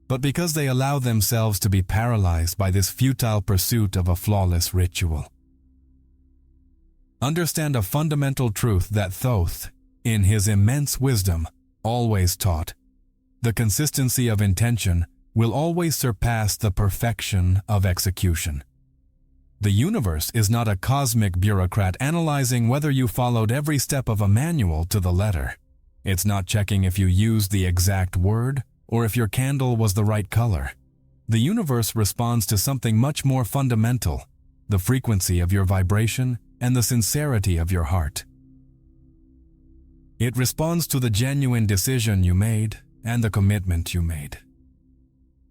but because they allow themselves to be paralyzed by this futile pursuit of a flawless ritual. Understand a fundamental truth that Thoth, in his immense wisdom, always taught. The consistency of intention will always surpass the perfection of execution. The universe is not a cosmic bureaucrat analyzing whether you followed every step of a manual to the letter. It's not checking if you used the exact word or if your candle was the right color. The universe responds to something much more fundamental, the frequency of your vibration and the sincerity of your heart. It responds to the genuine decision you made and the commitment you made.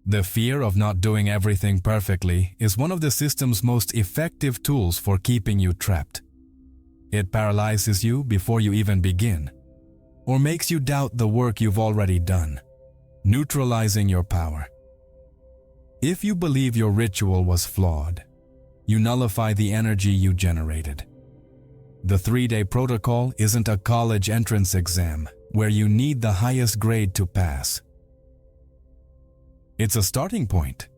The fear of not doing everything perfectly is one of the system's most effective tools for keeping you trapped. It paralyzes you before you even begin, or makes you doubt the work you've already done, neutralizing your power. If you believe your ritual was flawed, you nullify the energy you generated. The 3-day protocol isn't a college entrance exam where you need the highest grade to pass. It's a starting point.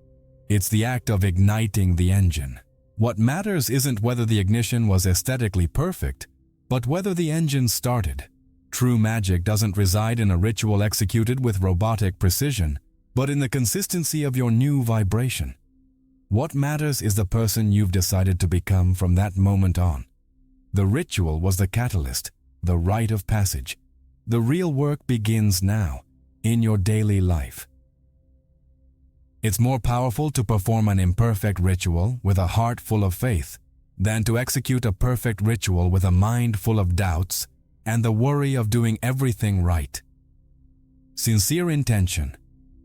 It's the act of igniting the engine. What matters isn't whether the ignition was aesthetically perfect, but whether the engine started. True magic doesn't reside in a ritual executed with robotic precision, but in the consistency of your new vibration. What matters is the person you've decided to become from that moment on. The ritual was the catalyst, the rite of passage. The real work begins now, in your daily life. It's more powerful to perform an imperfect ritual with a heart full of faith than to execute a perfect ritual with a mind full of doubts and the worry of doing everything right. Sincere intention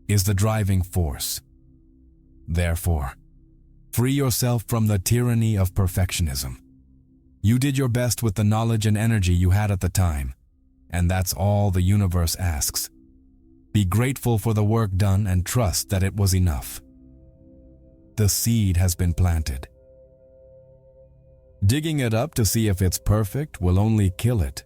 is the driving force. Therefore, free yourself from the tyranny of perfectionism. You did your best with the knowledge and energy you had at the time, and that's all the universe asks. Be grateful for the work done and trust that it was enough. The seed has been planted. Digging it up to see if it's perfect will only kill it.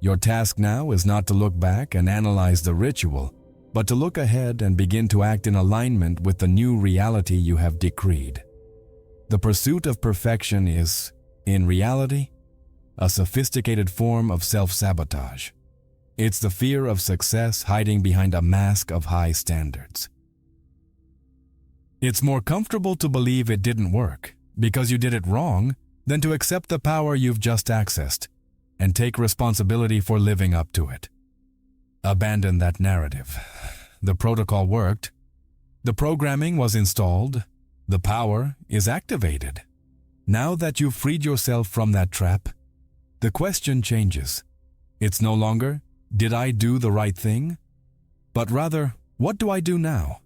Your task now is not to look back and analyze the ritual, but to look ahead and begin to act in alignment with the new reality you have decreed. The pursuit of perfection is, in reality, a sophisticated form of self-sabotage. It's the fear of success hiding behind a mask of high standards. It's more comfortable to believe it didn't work because you did it wrong than to accept the power you've just accessed and take responsibility for living up to it. Abandon that narrative. The protocol worked. The programming was installed. The power is activated. Now that you've freed yourself from that trap, the question changes. It's no longer, did I do the right thing? But rather, what do I do now?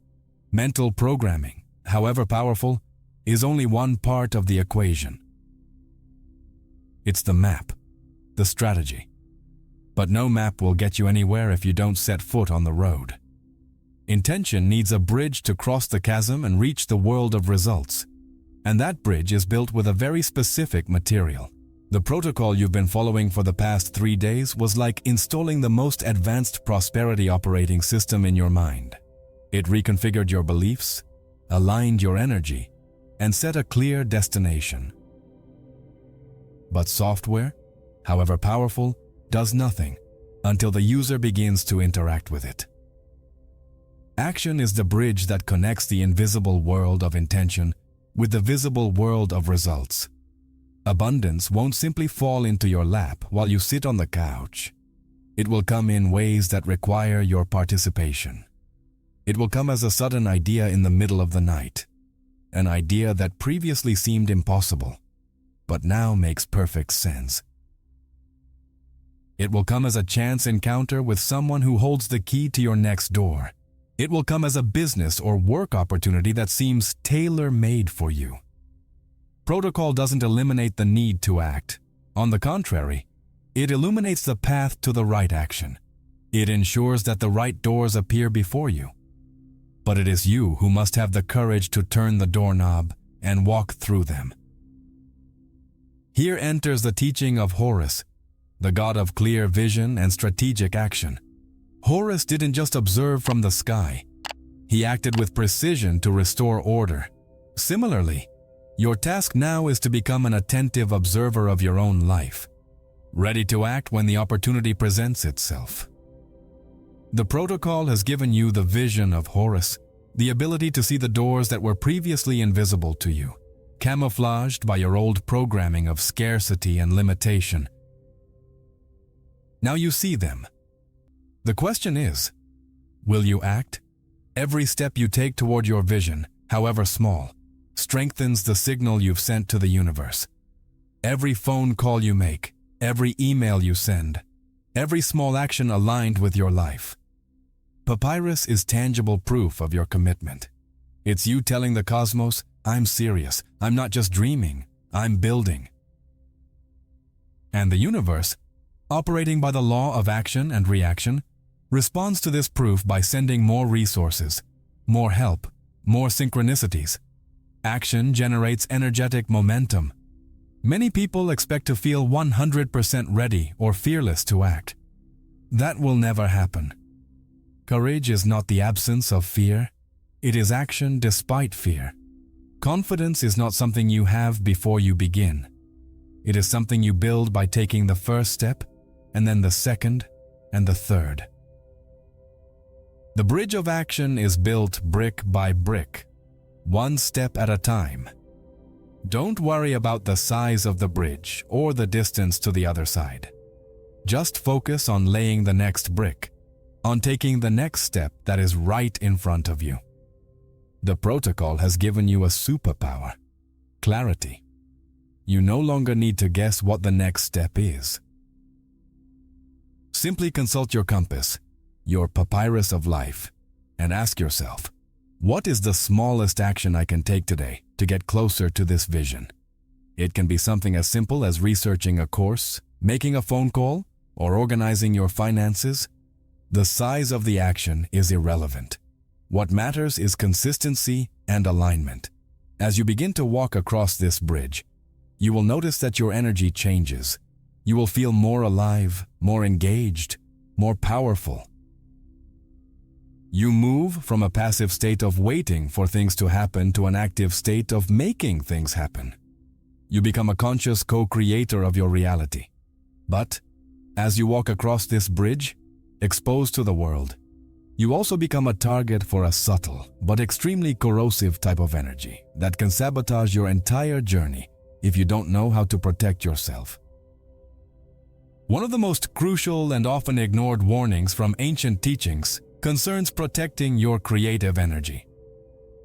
Mental programming, however powerful, is only one part of the equation. It's the map, the strategy. But no map will get you anywhere if you don't set foot on the road. Intention needs a bridge to cross the chasm and reach the world of results. And that bridge is built with a very specific material. The protocol you've been following for the past 3 days was like installing the most advanced prosperity operating system in your mind. It reconfigured your beliefs, aligned your energy, and set a clear destination. But software, however powerful, does nothing until the user begins to interact with it. Action is the bridge that connects the invisible world of intention with the visible world of results. Abundance won't simply fall into your lap while you sit on the couch. It will come in ways that require your participation. It will come as a sudden idea in the middle of the night, an idea that previously seemed impossible, but now makes perfect sense. It will come as a chance encounter with someone who holds the key to your next door. It will come as a business or work opportunity that seems tailor-made for you. Protocol doesn't eliminate the need to act. On the contrary, it illuminates the path to the right action. It ensures that the right doors appear before you. But it is you who must have the courage to turn the doorknob and walk through them. Here enters the teaching of Horus, the god of clear vision and strategic action. Horus didn't just observe from the sky. He acted with precision to restore order. Similarly, your task now is to become an attentive observer of your own life, ready to act when the opportunity presents itself. The protocol has given you the vision of Horus, the ability to see the doors that were previously invisible to you, camouflaged by your old programming of scarcity and limitation. Now you see them. The question is, will you act? Every step you take toward your vision, however small, strengthens the signal you've sent to the universe. Every phone call you make, every email you send, every small action aligned with your life. Papyrus is tangible proof of your commitment. It's you telling the cosmos, I'm serious, I'm not just dreaming, I'm building. And the universe, operating by the law of action and reaction, responds to this proof by sending more resources, more help, more synchronicities. Action generates energetic momentum. Many people expect to feel 100% ready or fearless to act. That will never happen. Courage is not the absence of fear. It is action despite fear. Confidence is not something you have before you begin. It is something you build by taking the first step, and then the second, and the third. The bridge of action is built brick by brick, one step at a time. Don't worry about the size of the bridge or the distance to the other side. Just focus on laying the next brick, on taking the next step that is right in front of you. The protocol has given you a superpower, clarity. You no longer need to guess what the next step is. Simply consult your compass, your papyrus of life, and ask yourself, what is the smallest action I can take today to get closer to this vision? It can be something as simple as researching a course, making a phone call, or organizing your finances. The size of the action is irrelevant. What matters is consistency and alignment. As you begin to walk across this bridge, you will notice that your energy changes. You will feel more alive, more engaged, more powerful. You move from a passive state of waiting for things to happen to an active state of making things happen. You become a conscious co-creator of your reality. But as you walk across this bridge, exposed to the world, you also become a target for a subtle but extremely corrosive type of energy that can sabotage your entire journey if you don't know how to protect yourself. One of the most crucial and often ignored warnings from ancient teachings concerns protecting your creative energy.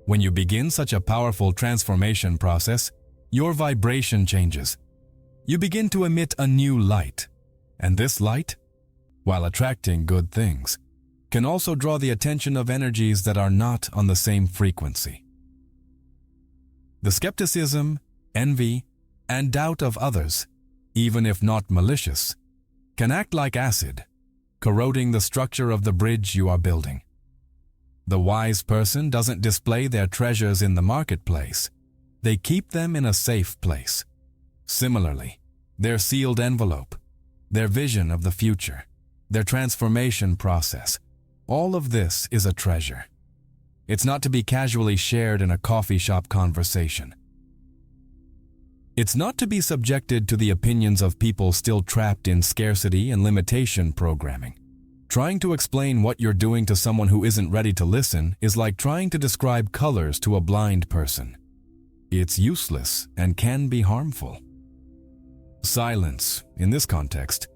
When you begin such a powerful transformation process, your vibration changes. You begin to emit a new light, and this light, while attracting good things, can also draw the attention of energies that are not on the same frequency. The skepticism, envy, and doubt of others even if not malicious, can act like acid, corroding the structure of the bridge you are building. The wise person doesn't display their treasures in the marketplace. They keep them in a safe place. Similarly, their sealed envelope, their vision of the future, their transformation process, all of this is a treasure. It's not to be casually shared in a coffee shop conversation. It's not to be subjected to the opinions of people still trapped in scarcity and limitation programming. Trying to explain what you're doing to someone who isn't ready to listen is like trying to describe colors to a blind person. It's useless and can be harmful. Silence, in this context,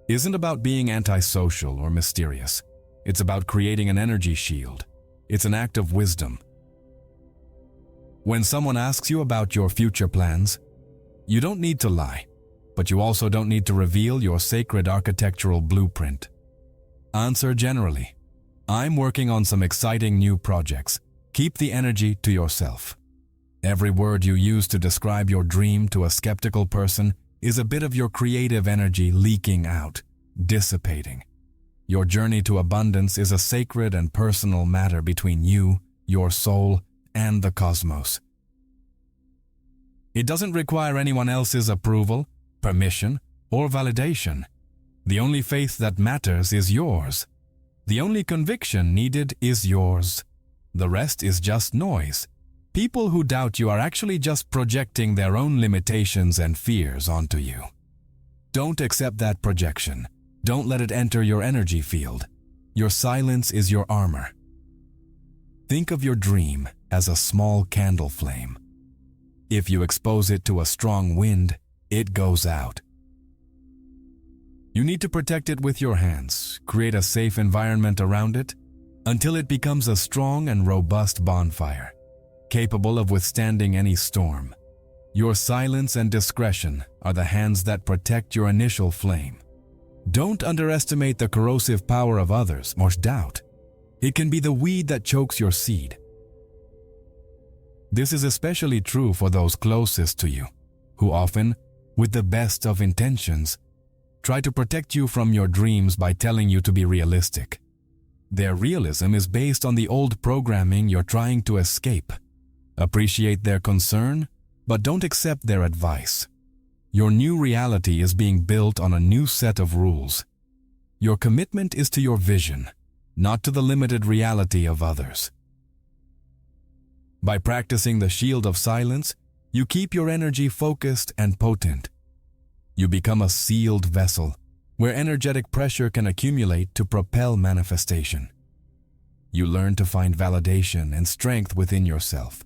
isn't about being antisocial or mysterious. It's about creating an energy shield. It's an act of wisdom. When someone asks you about your future plans, you don't need to lie, but you also don't need to reveal your sacred architectural blueprint. Answer generally, "I'm working on some exciting new projects." Keep the energy to yourself. Every word you use to describe your dream to a skeptical person is a bit of your creative energy leaking out, dissipating. Your journey to abundance is a sacred and personal matter between you, your soul, and the cosmos. It doesn't require anyone else's approval, permission, or validation. The only faith that matters is yours. The only conviction needed is yours. The rest is just noise. People who doubt you are actually just projecting their own limitations and fears onto you. Don't accept that projection. Don't let it enter your energy field. Your silence is your armor. Think of your dream as a small candle flame. If you expose it to a strong wind, it goes out. You need to protect it with your hands, create a safe environment around it, until it becomes a strong and robust bonfire, capable of withstanding any storm. Your silence and discretion are the hands that protect your initial flame. Don't underestimate the corrosive power of others or doubt. It can be the weed that chokes your seed. This is especially true for those closest to you, who often, with the best of intentions, try to protect you from your dreams by telling you to be realistic. Their realism is based on the old programming you're trying to escape. Appreciate their concern, but don't accept their advice. Your new reality is being built on a new set of rules. Your commitment is to your vision, not to the limited reality of others. By practicing the shield of silence, you keep your energy focused and potent. You become a sealed vessel, where energetic pressure can accumulate to propel manifestation. You learn to find validation and strength within yourself,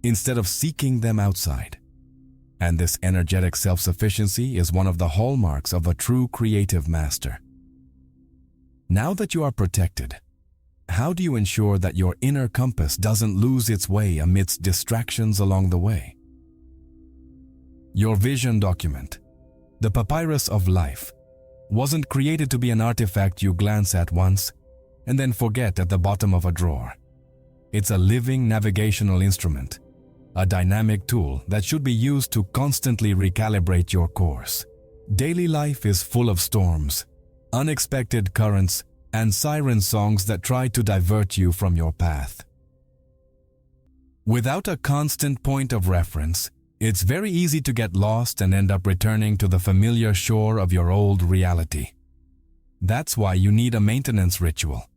instead of seeking them outside. And this energetic self-sufficiency is one of the hallmarks of a true creative master. Now that you are protected, how do you ensure that your inner compass doesn't lose its way amidst distractions along the way? Your vision document, the papyrus of life, wasn't created to be an artifact you glance at once and then forget at the bottom of a drawer. It's a living navigational instrument, a dynamic tool that should be used to constantly recalibrate your course. Daily life is full of storms, unexpected currents, and siren songs that try to divert you from your path. Without a constant point of reference, it's very easy to get lost and end up returning to the familiar shore of your old reality. That's why you need a maintenance ritual.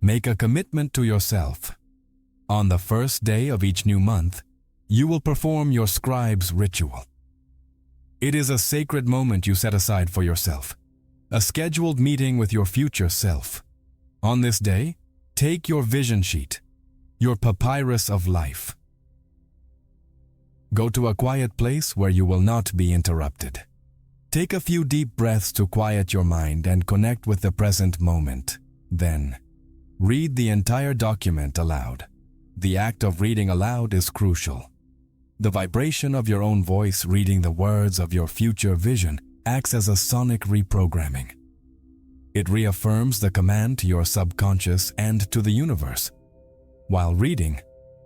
Make a commitment to yourself. On the first day of each new month, you will perform your scribe's ritual. It is a sacred moment you set aside for yourself, a scheduled meeting with your future self. On this day, take your vision sheet, your papyrus of life. Go to a quiet place where you will not be interrupted. Take a few deep breaths to quiet your mind and connect with the present moment. Then, read the entire document aloud. The act of reading aloud is crucial. The vibration of your own voice reading the words of your future vision acts as a sonic reprogramming. It reaffirms the command to your subconscious and to the universe. While reading,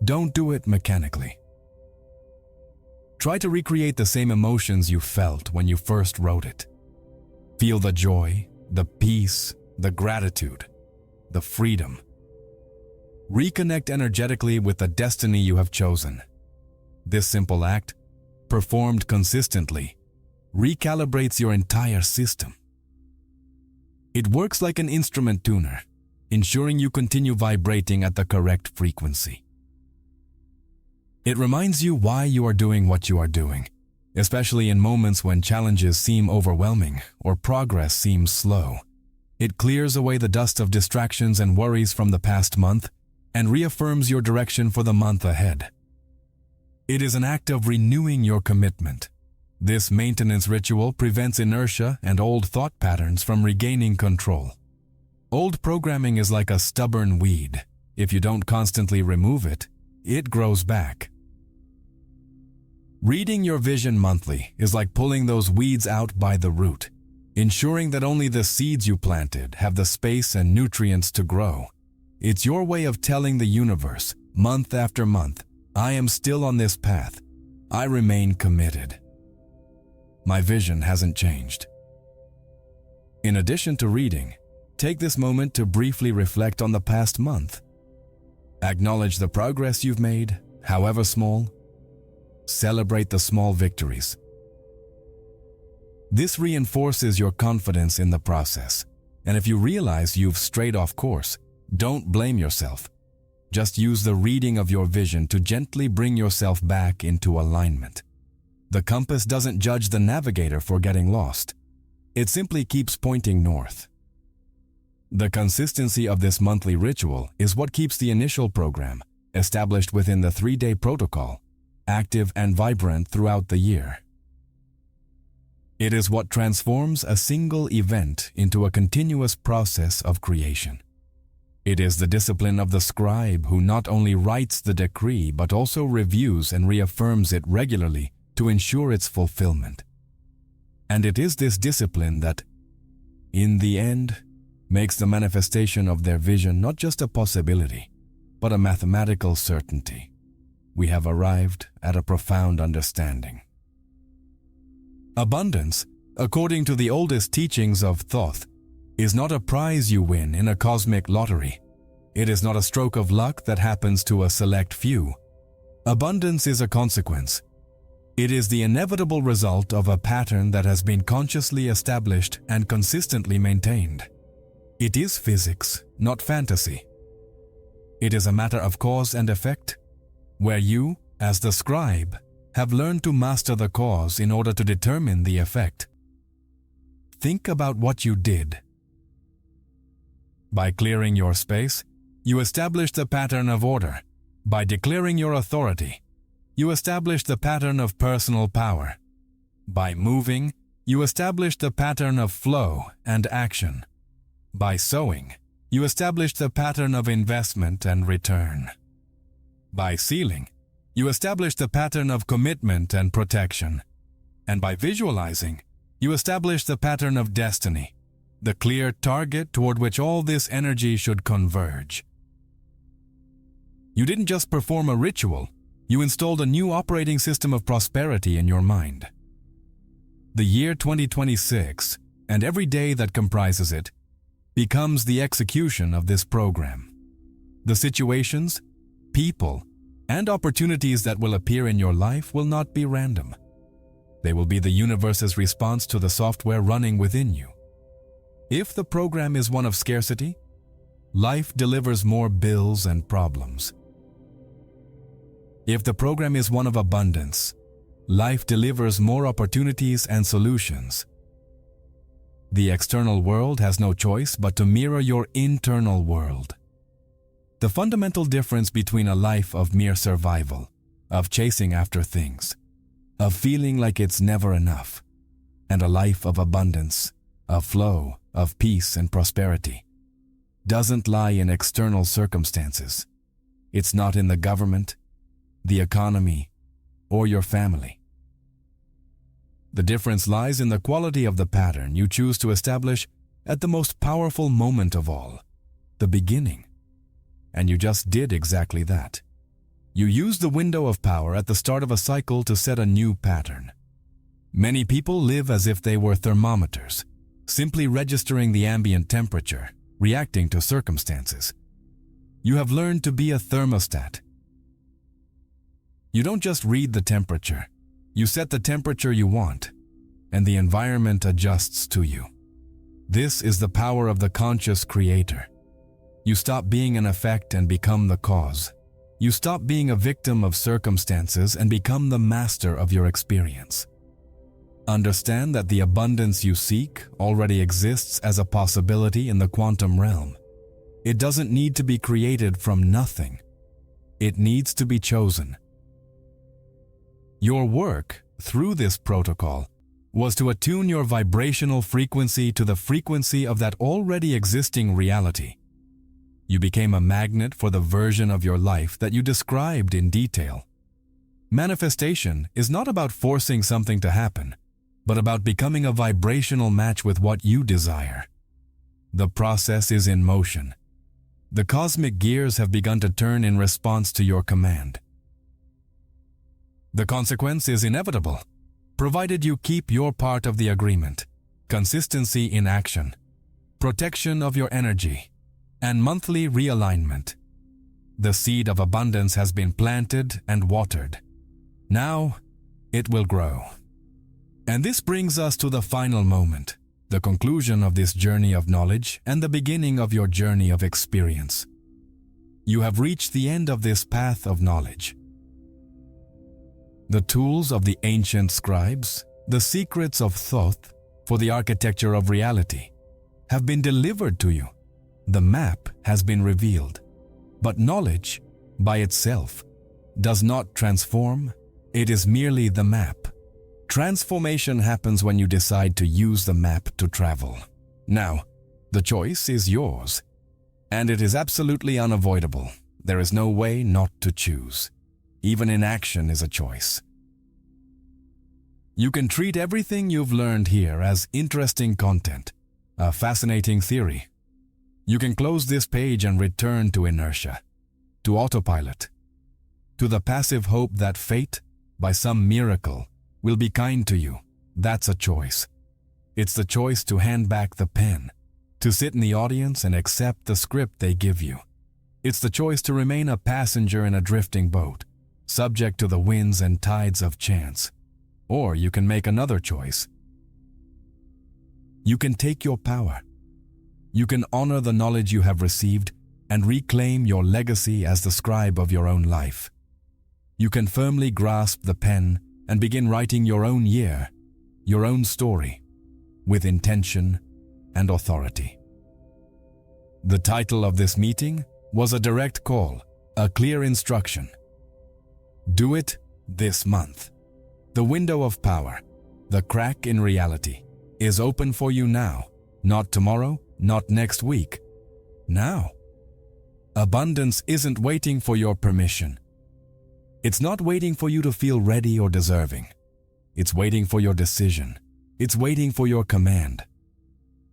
don't do it mechanically. Try to recreate the same emotions you felt when you first wrote it. Feel the joy, the peace, the gratitude, the freedom. Reconnect energetically with the destiny you have chosen. This simple act, performed consistently, recalibrates your entire system. It works like an instrument tuner, ensuring you continue vibrating at the correct frequency. It reminds you why you are doing what you are doing, especially in moments when challenges seem overwhelming or progress seems slow. It clears away the dust of distractions and worries from the past month and reaffirms your direction for the month ahead. It is an act of renewing your commitment. This maintenance ritual prevents inertia and old thought patterns from regaining control. Old programming is like a stubborn weed. If you don't constantly remove it, it grows back. Reading your vision monthly is like pulling those weeds out by the root, ensuring that only the seeds you planted have the space and nutrients to grow. It's your way of telling the universe, month after month, I am still on this path. I remain committed. My vision hasn't changed. In addition to reading, take this moment to briefly reflect on the past month. Acknowledge the progress you've made, however small. Celebrate the small victories. This reinforces your confidence in the process, and if you realize you've strayed off course, don't blame yourself. Just use the reading of your vision to gently bring yourself back into alignment. The compass doesn't judge the navigator for getting lost. It simply keeps pointing north. The consistency of this monthly ritual is what keeps the initial program, established within the 3-day protocol, active and vibrant throughout the year. It is what transforms a single event into a continuous process of creation. It is the discipline of the scribe who not only writes the decree but also reviews and reaffirms it regularly to ensure its fulfillment. And it is this discipline that, in the end, makes the manifestation of their vision not just a possibility, but a mathematical certainty. We have arrived at a profound understanding. Abundance, according to the oldest teachings of Thoth, is not a prize you win in a cosmic lottery. It is not a stroke of luck that happens to a select few. Abundance is a consequence. It is the inevitable result of a pattern that has been consciously established and consistently maintained. It is physics, not fantasy. It is a matter of cause and effect, where you, as the scribe, have learned to master the cause in order to determine the effect. Think about what you did. By clearing your space, you established the pattern of order. By declaring your authority, you established the pattern of personal power. By moving, you established the pattern of flow and action. By sowing, you established the pattern of investment and return. By sealing, you established the pattern of commitment and protection. And by visualizing, you established the pattern of destiny, the clear target toward which all this energy should converge. You didn't just perform a ritual, you installed a new operating system of prosperity in your mind. The year 2026, and every day that comprises it, becomes the execution of this program. The situations, people, and opportunities that will appear in your life will not be random. They will be the universe's response to the software running within you. If the program is one of scarcity, life delivers more bills and problems. If the program is one of abundance, life delivers more opportunities and solutions. The external world has no choice but to mirror your internal world. The fundamental difference between a life of mere survival, of chasing after things, of feeling like it's never enough, and a life of abundance, of flow, of peace and prosperity, doesn't lie in external circumstances. It's not in the government, the economy, or your family. The difference lies in the quality of the pattern you choose to establish at the most powerful moment of all, the beginning. And you just did exactly that. You use the window of power at the start of a cycle to set a new pattern. Many people live as if they were thermometers, simply registering the ambient temperature, reacting to circumstances. You have learned to be a thermostat. You don't just read the temperature, you set the temperature you want, and the environment adjusts to you. This is the power of the conscious creator. You stop being an effect and become the cause. You stop being a victim of circumstances and become the master of your experience. Understand that the abundance you seek already exists as a possibility in the quantum realm. It doesn't need to be created from nothing. It needs to be chosen. Your work, through this protocol, was to attune your vibrational frequency to the frequency of that already existing reality. You became a magnet for the version of your life that you described in detail. Manifestation is not about forcing something to happen, but about becoming a vibrational match with what you desire. The process is in motion. The cosmic gears have begun to turn in response to your command. The consequence is inevitable, provided you keep your part of the agreement: consistency in action, protection of your energy, and monthly realignment. The seed of abundance has been planted and watered. Now, it will grow. And this brings us to the final moment, the conclusion of this journey of knowledge and the beginning of your journey of experience. You have reached the end of this path of knowledge. The tools of the ancient scribes, the secrets of thought for the architecture of reality, have been delivered to you. The map has been revealed. But knowledge, by itself, does not transform. It is merely the map. Transformation happens when you decide to use the map to travel. Now, the choice is yours, and it is absolutely unavoidable. There is no way not to choose. Even inaction is a choice. You can treat everything you've learned here as interesting content, a fascinating theory. You can close this page and return to inertia, to autopilot, to the passive hope that fate, by some miracle, will be kind to you. That's a choice. It's the choice to hand back the pen, to sit in the audience and accept the script they give you. It's the choice to remain a passenger in a drifting boat, subject to the winds and tides of chance. Or you can make another choice. You can take your power. You can honor the knowledge you have received and reclaim your legacy as the scribe of your own life. You can firmly grasp the pen and begin writing your own year, your own story, with intention and authority. The title of this meeting was a direct call, a clear instruction. Do it this month. The window of power, the crack in reality, is open for you now, not tomorrow, not next week. Now. Abundance isn't waiting for your permission. It's not waiting for you to feel ready or deserving. It's waiting for your decision. It's waiting for your command.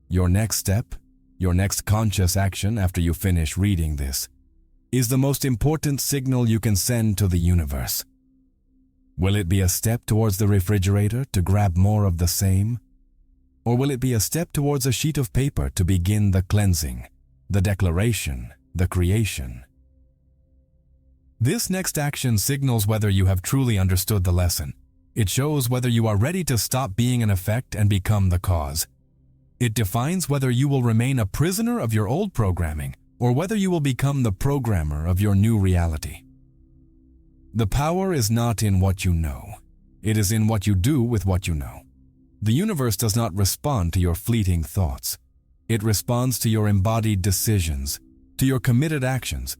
Your next step, your next conscious action after you finish reading this, is the most important signal you can send to the universe. Will it be a step towards the refrigerator to grab more of the same? Or will it be a step towards a sheet of paper to begin the cleansing, the declaration, the creation? This next action signals whether you have truly understood the lesson. It shows whether you are ready to stop being an effect and become the cause. It defines whether you will remain a prisoner of your old programming or whether you will become the programmer of your new reality. The power is not in what you know. It is in what you do with what you know. The universe does not respond to your fleeting thoughts. It responds to your embodied decisions, to your committed actions.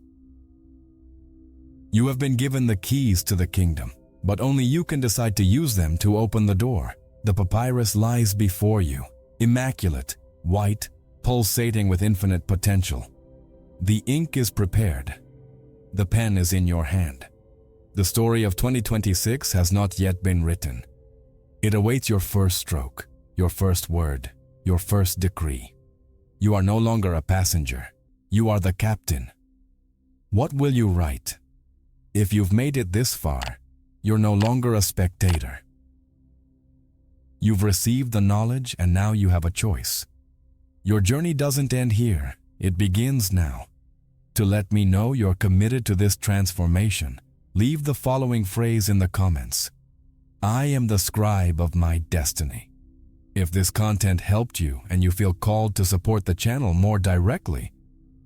You have been given the keys to the kingdom, but only you can decide to use them to open the door. The papyrus lies before you, immaculate, white, pulsating with infinite potential. The ink is prepared. The pen is in your hand. The story of 2026 has not yet been written. It awaits your first stroke, your first word, your first decree. You are no longer a passenger. You are the captain. What will you write? If you've made it this far, you're no longer a spectator. You've received the knowledge and now you have a choice. Your journey doesn't end here, it begins now. To let me know you're committed to this transformation, leave the following phrase in the comments. I am the scribe of my destiny. If this content helped you and you feel called to support the channel more directly,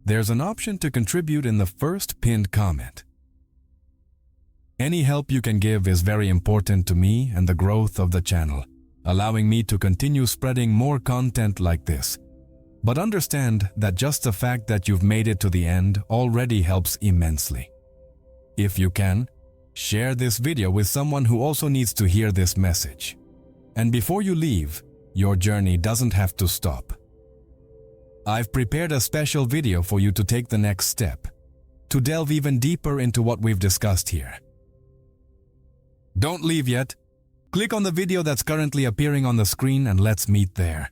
there's an option to contribute in the first pinned comment. Any help you can give is very important to me and the growth of the channel, allowing me to continue spreading more content like this. But understand that just the fact that you've made it to the end already helps immensely. If you can, share this video with someone who also needs to hear this message. And before you leave, your journey doesn't have to stop. I've prepared a special video for you to take the next step, to delve even deeper into what we've discussed here. Don't leave yet. Click on the video that's currently appearing on the screen and let's meet there.